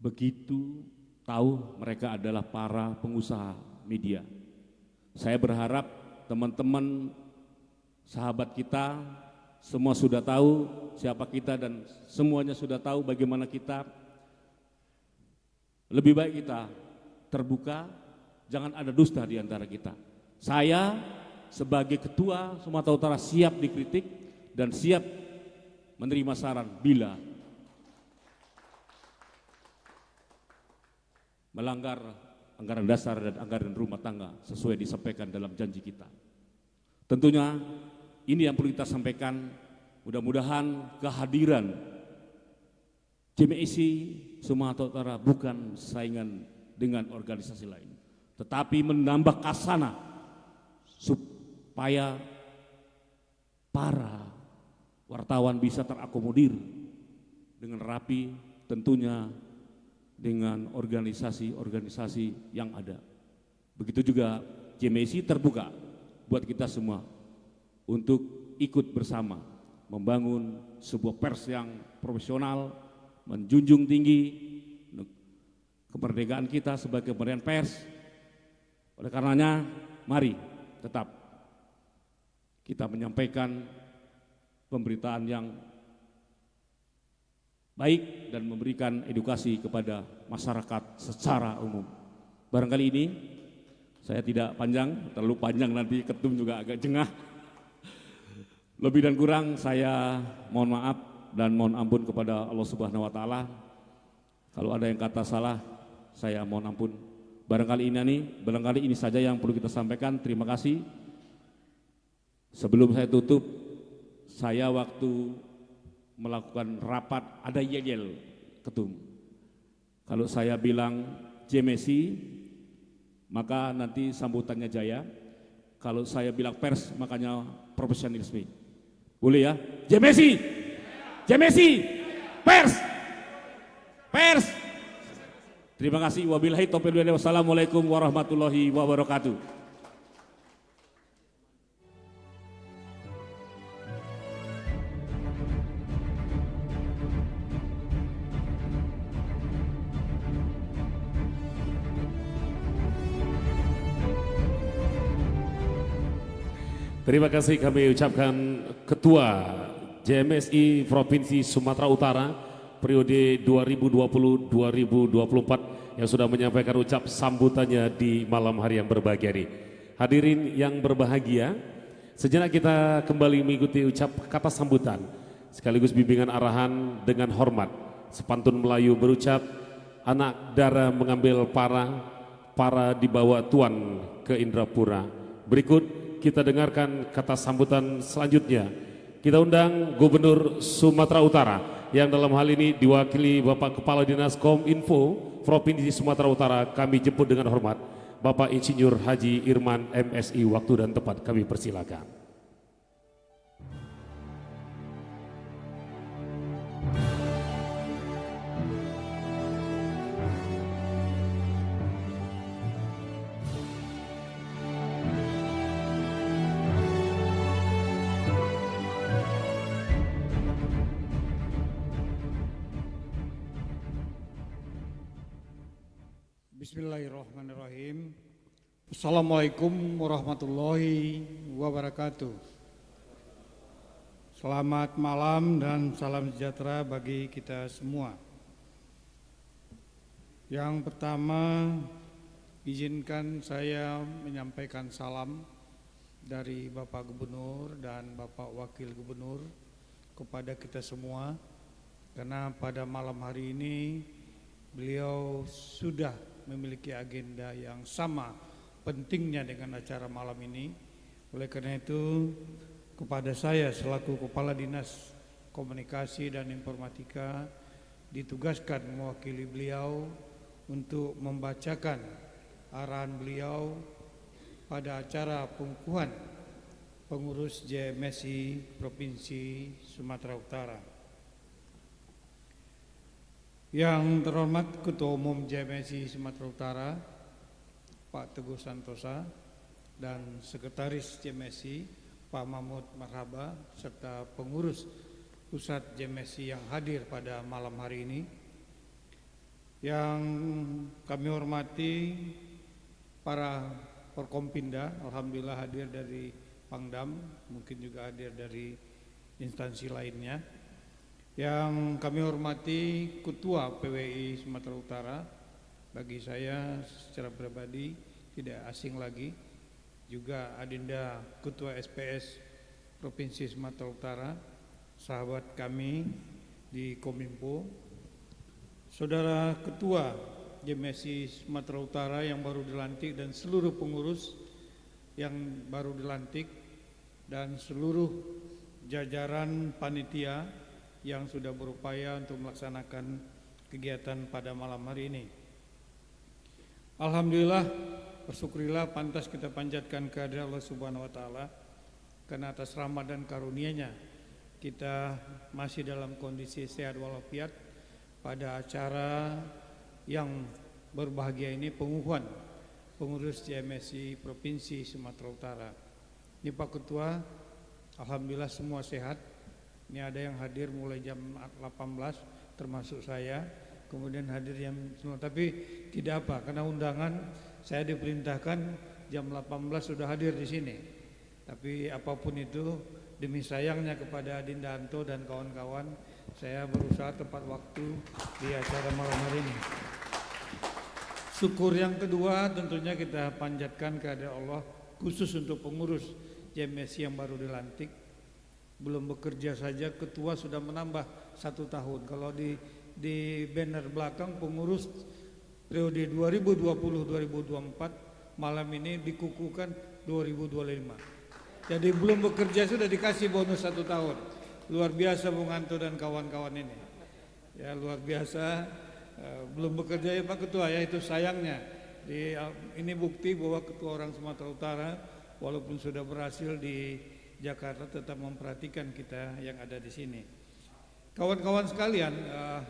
Speaker 8: begitu tahu mereka adalah para pengusaha media. Saya berharap teman-teman sahabat kita semua sudah tahu siapa kita dan semuanya sudah tahu bagaimana kita. Lebih baik kita terbuka, jangan ada dusta di antara kita. Saya sebagai Ketua Sumatera Utara siap dikritik dan siap menerima saran bila melanggar anggaran dasar dan anggaran rumah tangga sesuai disampaikan dalam janji kita. Tentunya ini yang perlu kita sampaikan, mudah-mudahan kehadiran JMSI Sumatera Utara bukan saingan dengan organisasi lain, tetapi menambah kasana supaya para wartawan bisa terakomodir dengan rapi, tentunya dengan organisasi-organisasi yang ada. Begitu juga JMSI terbuka buat kita semua untuk ikut bersama membangun sebuah pers yang profesional, menjunjung tinggi kemerdekaan kita sebagai kemerdekaan pers. Oleh karenanya, mari tetap kita menyampaikan pemberitaan yang baik dan memberikan edukasi kepada masyarakat secara umum. Barangkali ini saya tidak panjang, terlalu panjang nanti ketum juga agak jengah. Lebih dan kurang saya mohon maaf dan mohon ampun kepada Allah Subhanahu wa taala. Kalau ada yang kata salah, saya mohon ampun. Barangkali ini saja yang perlu kita sampaikan. Terima kasih. Sebelum saya tutup, saya waktu melakukan rapat ada yel-yel ketum. Kalau saya bilang JMSI, maka nanti sambutannya jaya. Kalau saya bilang pers, makanya profesionalisme. Boleh ya? JMSI, JMSI, pers, pers. Terima kasih. Wabillahi taufiq wal hidayah. Wassalamualaikum warahmatullahi wabarakatuh.
Speaker 3: Terima kasih kami ucapkan Ketua JMSI Provinsi Sumatera Utara periode 2020-2024 yang sudah menyampaikan ucap sambutannya di malam hari yang berbahagia ini. Hadirin yang berbahagia, sejenak kita kembali mengikuti ucap kata sambutan sekaligus bimbingan arahan dengan hormat. Sepantun Melayu berucap, anak dara mengambil para dibawa tuan ke Indrapura. Berikut kita dengarkan kata sambutan selanjutnya. Kita undang Gubernur Sumatera Utara yang dalam hal ini diwakili Bapak Kepala Dinas Kominfo Provinsi Sumatera Utara. Kami jemput dengan hormat Bapak Insinyur Haji Irman MSI. Waktu dan tempat kami persilakan.
Speaker 9: Bismillahirrahmanirrahim. Assalamualaikum warahmatullahi wabarakatuh. Selamat malam dan salam sejahtera bagi kita semua. Yang pertama, izinkan saya menyampaikan salam dari Bapak Gubernur dan Bapak Wakil Gubernur kepada kita semua, karena pada malam hari ini beliau sudah memiliki agenda yang sama pentingnya dengan acara malam ini. Oleh karena itu, kepada saya selaku Kepala Dinas Komunikasi dan Informatika ditugaskan mewakili beliau untuk membacakan arahan beliau pada acara pengukuhan pengurus JMSI Provinsi Sumatera Utara. Yang terhormat Ketua Umum JMSI Sumatera Utara Pak Teguh Santosa dan Sekretaris JMSI Pak Mahmud Marhaba serta pengurus pusat JMSI yang hadir pada malam hari ini. Yang kami hormati para Forkompinda, alhamdulillah hadir dari Pangdam, mungkin juga hadir dari instansi lainnya. Yang kami hormati Ketua PWI Sumatera Utara, bagi saya secara pribadi tidak asing lagi, juga Adinda Ketua SPS Provinsi Sumatera Utara, sahabat kami di Kominfo, Saudara Ketua JMSI Sumatera Utara yang baru dilantik dan seluruh pengurus yang baru dilantik dan seluruh jajaran panitia yang sudah berupaya untuk melaksanakan kegiatan pada malam hari ini. Alhamdulillah, bersyukurlah pantas kita panjatkan kehadirat Allah Subhanahu wa taala karena atas rahmat dan karunia-Nya kita masih dalam kondisi sehat walafiat pada acara yang berbahagia ini, pengukuhan pengurus JMSI Provinsi Sumatera Utara. Ini Pak Ketua, alhamdulillah semua sehat. Ini ada yang hadir mulai jam 18 termasuk saya, kemudian hadir jam 9, tapi tidak apa, karena undangan saya diperintahkan jam 18 sudah hadir di sini. Tapi apapun itu, demi sayangnya kepada Adinda Anto dan kawan-kawan, saya berusaha tepat waktu di acara malam hari ini. Syukur yang kedua tentunya kita panjatkan kepada Allah, khusus untuk pengurus JMSI yang baru dilantik. Belum bekerja saja ketua sudah menambah 1 tahun. Kalau di banner belakang pengurus periode 2020-2024, malam ini dikukuhkan 2025. Jadi belum bekerja sudah dikasih bonus 1 tahun. Luar biasa Bung Anto dan kawan-kawan ini. Ya luar biasa. Belum bekerja ya Pak Ketua, ya itu sayangnya. Ini bukti bahwa Ketua orang Sumatera Utara walaupun sudah berhasil di Jakarta tetap memperhatikan kita yang ada di sini. Kawan-kawan sekalian,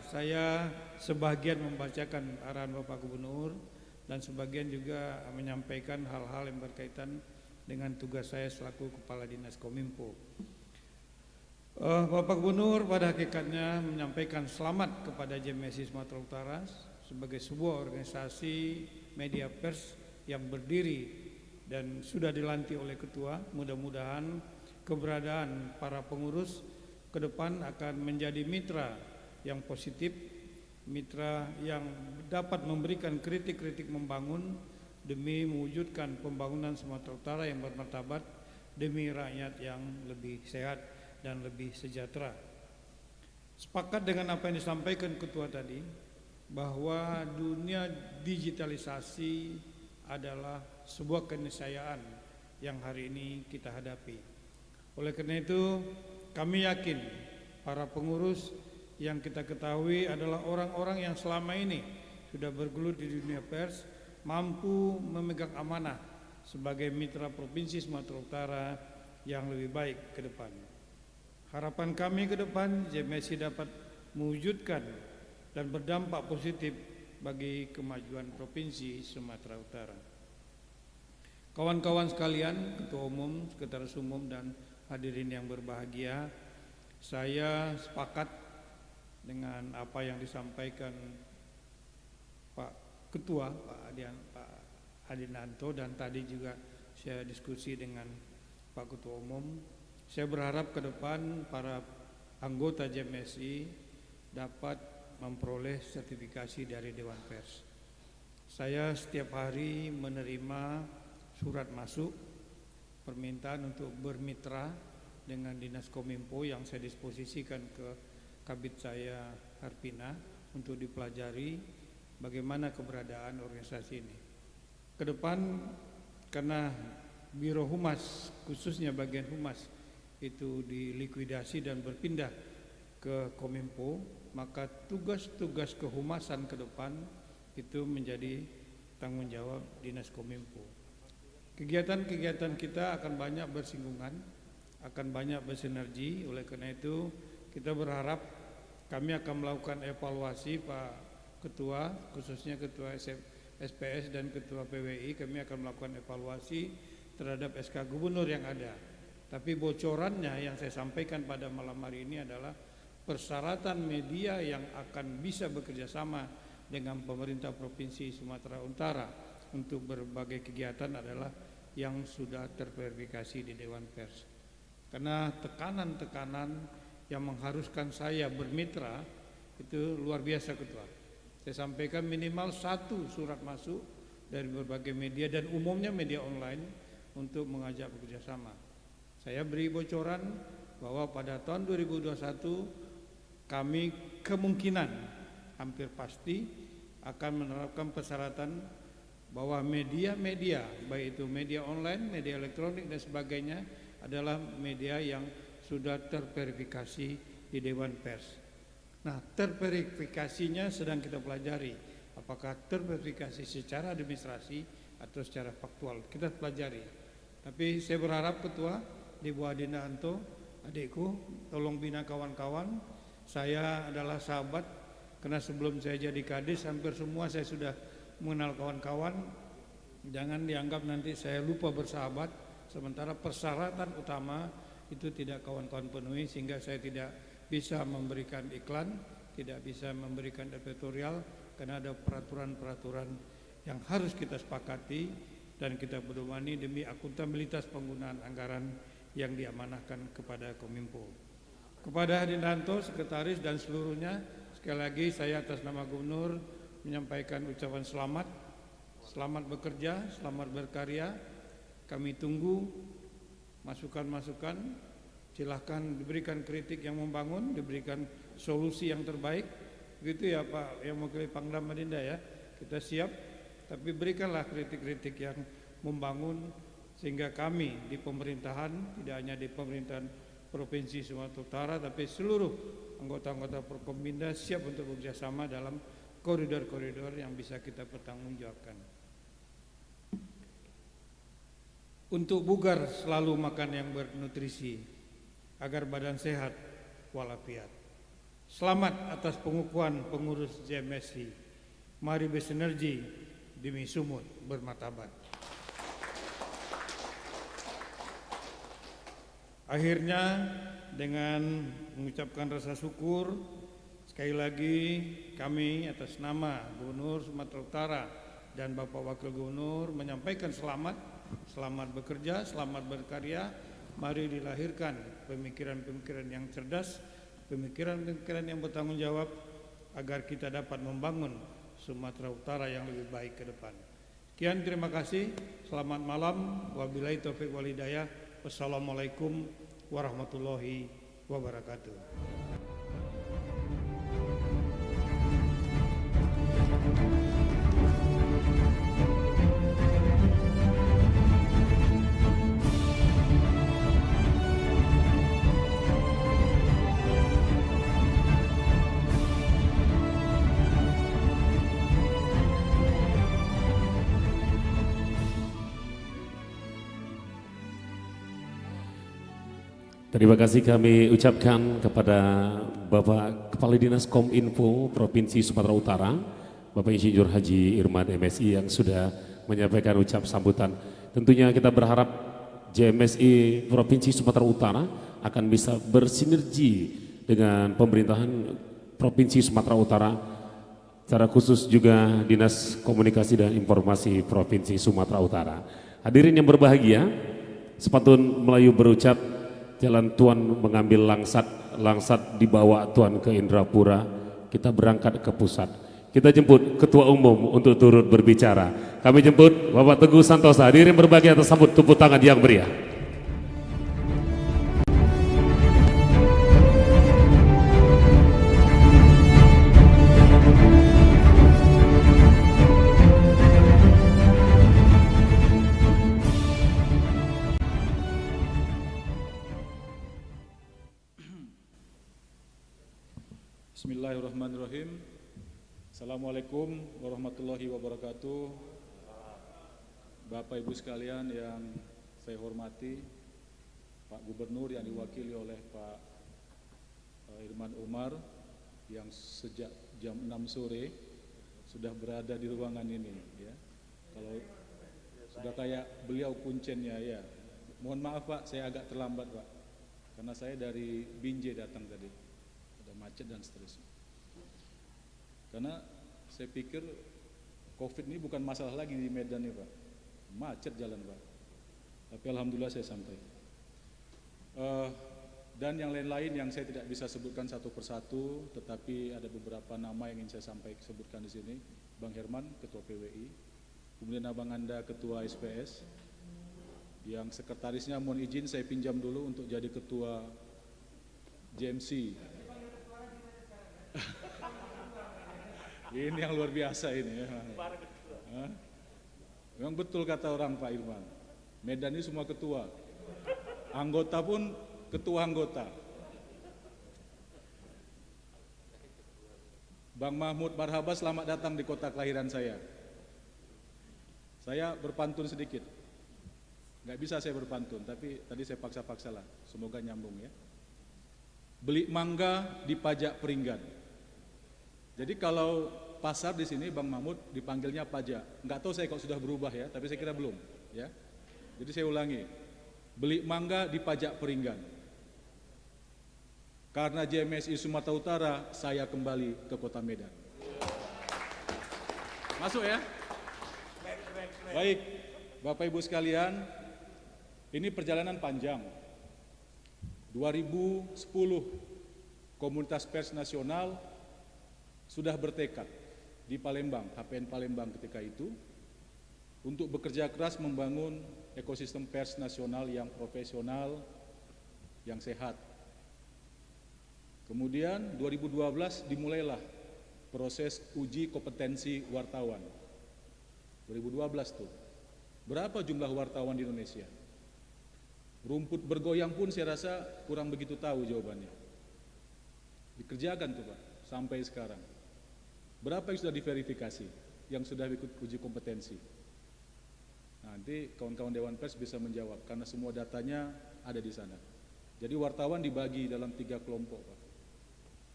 Speaker 9: saya sebagian membacakan arahan Bapak Gubernur dan sebagian juga menyampaikan hal-hal yang berkaitan dengan tugas saya selaku Kepala Dinas Kominfo. Bapak Gubernur pada hakikatnya menyampaikan selamat kepada JMSI Sumatera Utara sebagai sebuah organisasi media pers yang berdiri dan sudah dilantik oleh Ketua. Mudah-mudahan keberadaan para pengurus ke depan akan menjadi mitra yang positif, mitra yang dapat memberikan kritik-kritik membangun demi mewujudkan pembangunan Sumatera Utara yang bermartabat demi rakyat yang lebih sehat dan lebih sejahtera. Sepakat dengan apa yang disampaikan Ketua tadi, bahwa dunia digitalisasi adalah sebuah keniscayaan yang hari ini kita hadapi. Oleh karena itu, kami yakin para pengurus yang kita ketahui adalah orang-orang yang selama ini sudah bergelut di dunia pers, mampu memegang amanah sebagai mitra Provinsi Sumatera Utara yang lebih baik ke depan. Harapan kami ke depan, JMSI dapat mewujudkan dan berdampak positif bagi kemajuan Provinsi Sumatera Utara. Kawan-kawan sekalian, Ketua Umum, Sekretaris Umum, dan hadirin yang berbahagia, saya sepakat dengan apa yang disampaikan Pak Ketua, Pak Adinanto, dan tadi juga saya diskusi dengan Pak Ketua Umum. Saya berharap ke depan para anggota JMSI dapat memperoleh sertifikasi dari Dewan Pers. Saya setiap hari menerima surat masuk permintaan untuk bermitra dengan Dinas Kominfo yang saya disposisikan ke Kabid saya Harpina untuk dipelajari bagaimana keberadaan organisasi ini. Ke depan karena Biro Humas, khususnya bagian Humas itu dilikuidasi dan berpindah ke Kominfo, maka tugas-tugas kehumasan ke depan itu menjadi tanggung jawab Dinas Kominfo. Kegiatan-kegiatan kita akan banyak bersinggungan, akan banyak bersinergi. Oleh karena itu kita berharap kami akan melakukan evaluasi Pak Ketua, khususnya Ketua SPS dan Ketua PWI. Kami akan melakukan evaluasi terhadap SK Gubernur yang ada. Tapi bocorannya yang saya sampaikan pada malam hari ini adalah persyaratan media yang akan bisa bekerja sama dengan pemerintah Provinsi Sumatera Utara untuk berbagai kegiatan adalah yang sudah terverifikasi di Dewan Pers. Karena tekanan-tekanan yang mengharuskan saya bermitra itu luar biasa Ketua. Saya sampaikan minimal 1 surat masuk dari berbagai media dan umumnya media online untuk mengajak bekerja sama. Saya beri bocoran bahwa pada tahun 2021 kami kemungkinan hampir pasti akan menerapkan persyaratan bahwa media-media, baik itu media online, media elektronik dan sebagainya adalah media yang sudah terverifikasi di Dewan Pers. Nah, terverifikasinya sedang kita pelajari. Apakah terverifikasi secara administrasi atau secara faktual? Kita pelajari. Tapi saya berharap Ketua, Ibu Adinda Anto, adikku, tolong bina kawan-kawan. Saya adalah sahabat karena sebelum saya jadi kadis hampir semua saya sudah mengenal kawan-kawan. Jangan dianggap nanti saya lupa bersahabat, sementara persyaratan utama itu tidak kawan-kawan penuhi, sehingga saya tidak bisa memberikan iklan, tidak bisa memberikan editorial, karena ada peraturan-peraturan yang harus kita sepakati dan kita pedomani demi akuntabilitas penggunaan anggaran yang diamanahkan kepada Kominfo. Kepada Hadinanto, sekretaris dan seluruhnya, sekali lagi saya atas nama Gubernur menyampaikan ucapan selamat. Selamat bekerja, selamat berkarya. Kami tunggu masukan-masukan. Silahkan diberikan kritik yang membangun, diberikan solusi yang terbaik. Begitu ya Pak yang mewakili Pangdam Madinda ya. Kita siap, tapi berikanlah kritik-kritik yang membangun sehingga kami di pemerintahan, tidak hanya di pemerintahan Provinsi Sumatera Utara, tapi seluruh anggota-anggota Forkompinda siap untuk bekerjasama dalam koridor-koridor yang bisa kita pertanggungjawabkan. Untuk bugar selalu makan yang bernutrisi agar badan sehat walafiat. Selamat atas pengukuhan pengurus JMSI. Mari bersinergi demi Sumut bermartabat. Akhirnya dengan mengucapkan rasa syukur, sekali lagi kami atas nama Gubernur Sumatera Utara dan Bapak Wakil Gubernur menyampaikan selamat bekerja, selamat berkarya. Mari dilahirkan pemikiran-pemikiran yang cerdas, pemikiran-pemikiran yang bertanggung jawab agar kita dapat membangun Sumatera Utara yang lebih baik ke depan. Sekian, terima kasih. Selamat malam. Wabillahi taufiq wal hidayah. Wassalamualaikum warahmatullahi wabarakatuh.
Speaker 3: Terima kasih kami ucapkan kepada Bapak Kepala Dinas Kominfo Provinsi Sumatera Utara, Bapak Insinyur Haji Irman MSI yang sudah menyampaikan ucap sambutan. Tentunya kita berharap JMSI Provinsi Sumatera Utara akan bisa bersinergi dengan pemerintahan Provinsi Sumatera Utara, secara khusus juga Dinas Komunikasi dan Informasi Provinsi Sumatera Utara. Hadirin yang berbahagia, sepantun Melayu berucap, jalan Tuan mengambil langsat dibawa Tuan ke Indrapura, kita berangkat ke pusat. Kita jemput Ketua Umum untuk turut berbicara. Kami jemput Bapak Teguh Santosa. Hadirin berbahagia tersambut tepuk tangan yang meriah.
Speaker 7: Bismillahirrahmanirrahim. Assalamualaikum warahmatullahi wabarakatuh. Bapak Ibu sekalian yang saya hormati, Pak Gubernur yang diwakili oleh Pak Irman Umar yang sejak jam 6 sore sudah berada di ruangan ini ya. Kalau sudah kayak beliau kuncennya ya. Mohon maaf Pak, saya agak terlambat Pak. Karena saya dari Binjai datang tadi. Macet dan seterusnya. Karena saya pikir COVID ini bukan masalah lagi di Medan nih Pak, macet jalan Pak. Tapi alhamdulillah saya sampai. Dan yang lain-lain yang saya tidak bisa sebutkan satu persatu, tetapi ada beberapa nama yang ingin saya sebutkan di sini. Bang Herman, Ketua PWI, kemudian Abang Anda, Ketua SPS, yang sekretarisnya mohon izin saya pinjam dulu untuk jadi Ketua JMC. Ini yang luar biasa ini ya. Memang betul kata orang Pak Irman, Medan ini semua ketua, anggota pun ketua anggota. Bang Mahmud Marhaba, selamat datang di kota kelahiran saya. Saya berpantun sedikit, nggak bisa saya berpantun, tapi tadi saya paksa-paksa lah, semoga nyambung ya. Beli mangga di pajak Peringgan, Jadi kalau pasar di sini Bang Mahmud dipanggilnya pajak. Nggak tahu saya kalau sudah berubah ya, tapi saya kira belum. Ya. Jadi saya ulangi, beli mangga di pajak Peringgan. Karena JMSI Sumatera Utara, saya kembali ke Kota Medan. Masuk ya? Baik, Bapak Ibu sekalian, ini perjalanan panjang. 2010, Komunitas Pers Nasional sudah bertekad di Palembang, HPN Palembang ketika itu, untuk bekerja keras membangun ekosistem pers nasional yang profesional, yang sehat. Kemudian 2012 dimulailah proses uji kompetensi wartawan. 2012 tuh. Berapa jumlah wartawan di Indonesia? Rumput bergoyang pun saya rasa kurang begitu tahu jawabannya. Dikerjakan tuh Pak, sampai sekarang. Berapa yang sudah diverifikasi, yang sudah ikut uji kompetensi? Nanti kawan-kawan Dewan Pers bisa menjawab, karena semua datanya ada di sana. Jadi wartawan dibagi dalam 3 kelompok Pak.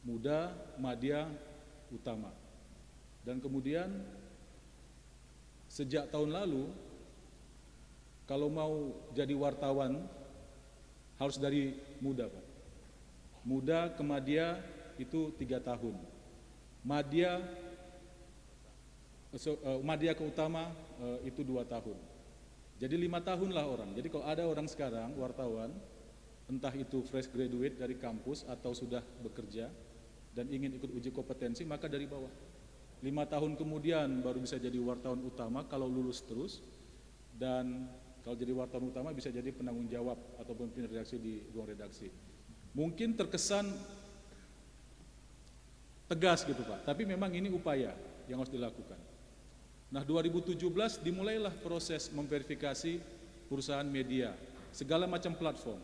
Speaker 7: Muda, madya, utama. Dan kemudian sejak tahun lalu, kalau mau jadi wartawan harus dari muda Pak. Muda ke madya itu 3 tahun. Madya ke utama itu 2 tahun. Jadi 5 tahun lah orang. Jadi kalau ada orang sekarang wartawan, entah itu fresh graduate dari kampus atau sudah bekerja dan ingin ikut uji kompetensi, maka dari bawah. 5 tahun kemudian baru bisa jadi wartawan utama kalau lulus terus, dan kalau jadi wartawan utama bisa jadi penanggung jawab atau pemimpin redaksi di ruang redaksi. Mungkin terkesan tegas gitu Pak, tapi memang ini upaya yang harus dilakukan. Nah 2017 dimulailah proses memverifikasi perusahaan media, segala macam platform,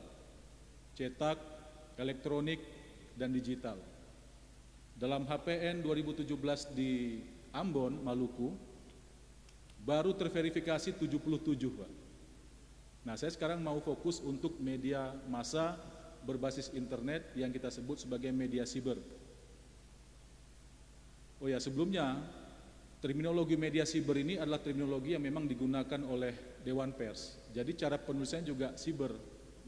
Speaker 7: cetak, elektronik, dan digital. Dalam HPN 2017 di Ambon, Maluku, baru terverifikasi 77 Pak. Nah saya sekarang mau fokus untuk media massa berbasis internet yang kita sebut sebagai media siber. Oh ya, sebelumnya terminologi media siber ini adalah terminologi yang memang digunakan oleh Dewan Pers. Jadi cara penulisannya juga siber,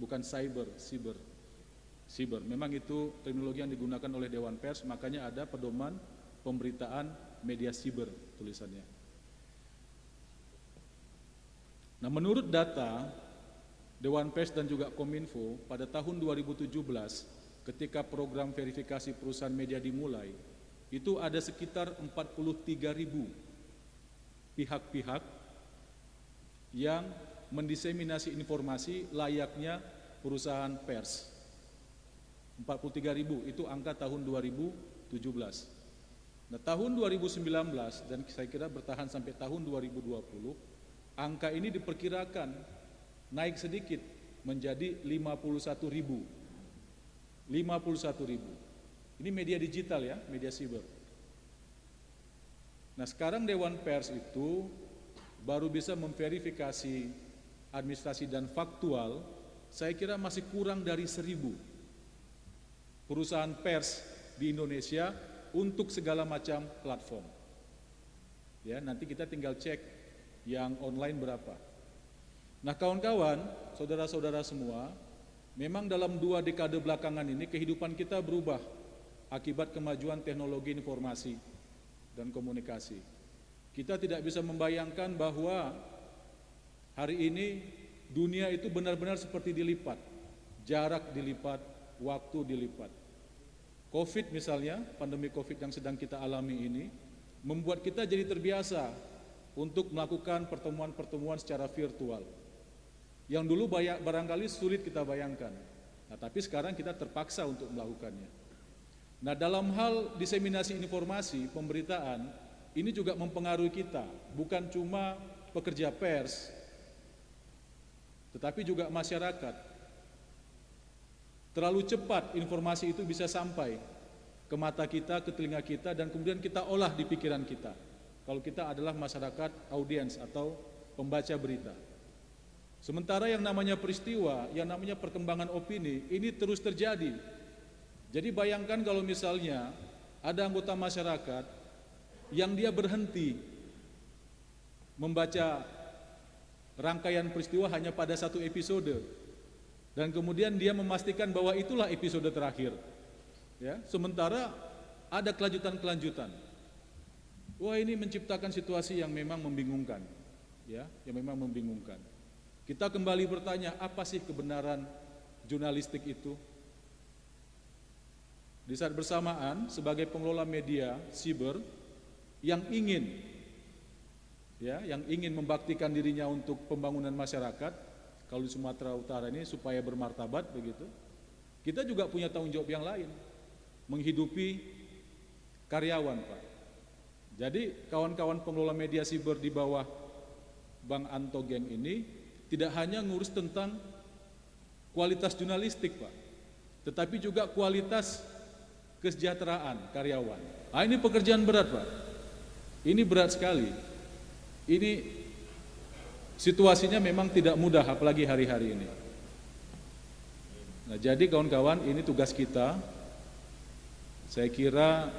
Speaker 7: bukan cyber, siber. Siber, memang itu terminologi yang digunakan oleh Dewan Pers, makanya ada pedoman pemberitaan media siber tulisannya. Nah menurut data Dewan Pers dan juga Kominfo pada tahun 2017 ketika program verifikasi perusahaan media dimulai, itu ada sekitar 43.000 pihak-pihak yang mendiseminasi informasi layaknya perusahaan pers. 43.000 itu angka tahun 2017. Nah tahun 2019 dan saya kira bertahan sampai tahun 2020, angka ini diperkirakan naik sedikit menjadi 51.000. 51.000. Ini media digital ya, media siber. Nah sekarang Dewan Pers itu baru bisa memverifikasi administrasi dan faktual, saya kira masih kurang dari 1.000 perusahaan pers di Indonesia untuk segala macam platform. Ya, nanti kita tinggal cek yang online berapa. Nah kawan-kawan, saudara-saudara semua, memang dalam 2 dekade belakangan ini kehidupan kita berubah akibat kemajuan teknologi informasi dan komunikasi. Kita tidak bisa membayangkan bahwa hari ini dunia itu benar-benar seperti dilipat, jarak dilipat, waktu dilipat. Covid misalnya, pandemi Covid yang sedang kita alami ini, membuat kita jadi terbiasa untuk melakukan pertemuan-pertemuan secara virtual. Yang dulu barangkali sulit kita bayangkan, nah, tapi sekarang kita terpaksa untuk melakukannya. Nah dalam hal diseminasi informasi, pemberitaan, ini juga mempengaruhi kita, bukan cuma pekerja pers, tetapi juga masyarakat. Terlalu cepat informasi itu bisa sampai ke mata kita, ke telinga kita, dan kemudian kita olah di pikiran kita. Kalau kita adalah masyarakat audiens atau pembaca berita. Sementara yang namanya peristiwa, yang namanya perkembangan opini, ini terus terjadi. Jadi bayangkan kalau misalnya ada anggota masyarakat yang dia berhenti membaca rangkaian peristiwa hanya pada satu episode, dan kemudian dia memastikan bahwa itulah episode terakhir. Ya, sementara ada kelanjutan-kelanjutan. Wah, ini menciptakan situasi yang memang membingungkan, ya, yang memang membingungkan. Kita kembali bertanya, apa sih kebenaran jurnalistik itu? Di saat bersamaan, sebagai pengelola media siber yang ingin, ya, yang ingin membaktikan dirinya untuk pembangunan masyarakat, kalau di Sumatera Utara ini supaya bermartabat begitu, kita juga punya tanggung jawab yang lain, menghidupi karyawan, Pak. Jadi kawan-kawan pengelola media siber di bawah Bang Anto Geng ini tidak hanya ngurus tentang kualitas jurnalistik, Pak, tetapi juga kualitas kesejahteraan karyawan. Nah, ini pekerjaan berat, Pak. Ini berat sekali. Ini situasinya memang tidak mudah, apalagi hari-hari ini. Nah, jadi kawan-kawan, ini tugas kita. Saya kira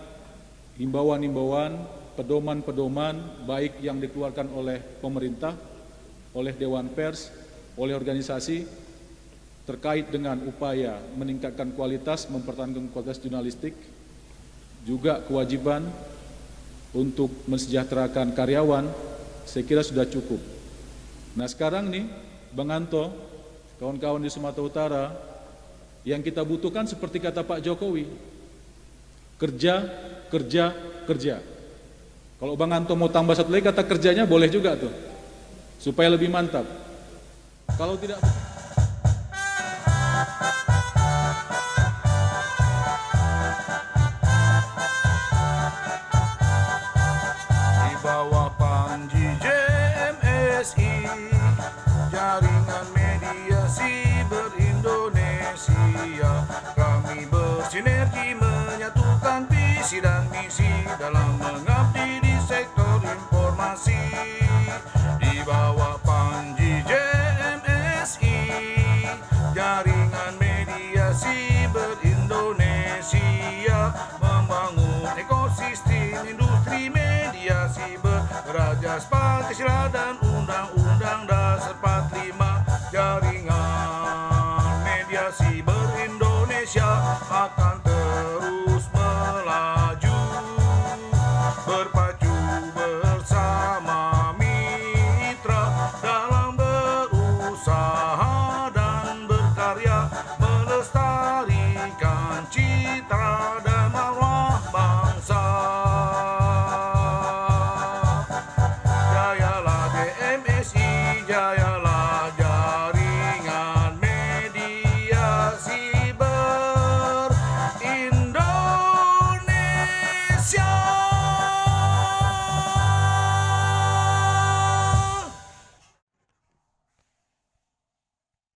Speaker 7: himbauan-himbauan, pedoman-pedoman baik yang dikeluarkan oleh pemerintah, oleh Dewan Pers, oleh organisasi terkait dengan upaya meningkatkan kualitas, mempertahankan kualitas jurnalistik, juga kewajiban untuk mensejahterakan karyawan, saya kira sudah cukup. Nah, sekarang nih, Bang Anto, kawan-kawan di Sumatera Utara, yang kita butuhkan seperti kata Pak Jokowi, kerja, kerja, kerja. Kalau Bang Anto mau tambah satu lagi kata kerjanya boleh juga tuh, supaya lebih mantap. Kalau tidak,
Speaker 1: Di bawah Panji JMSI, jaringan media siber Indonesia, kami bersinergi menyatukan visi dan misi dalam mengabdi di sektor informasi. Di bawah Panji JMSI, jaringan media siber Indonesia, membangun ekosistem industri media siber berajas Pancasila dan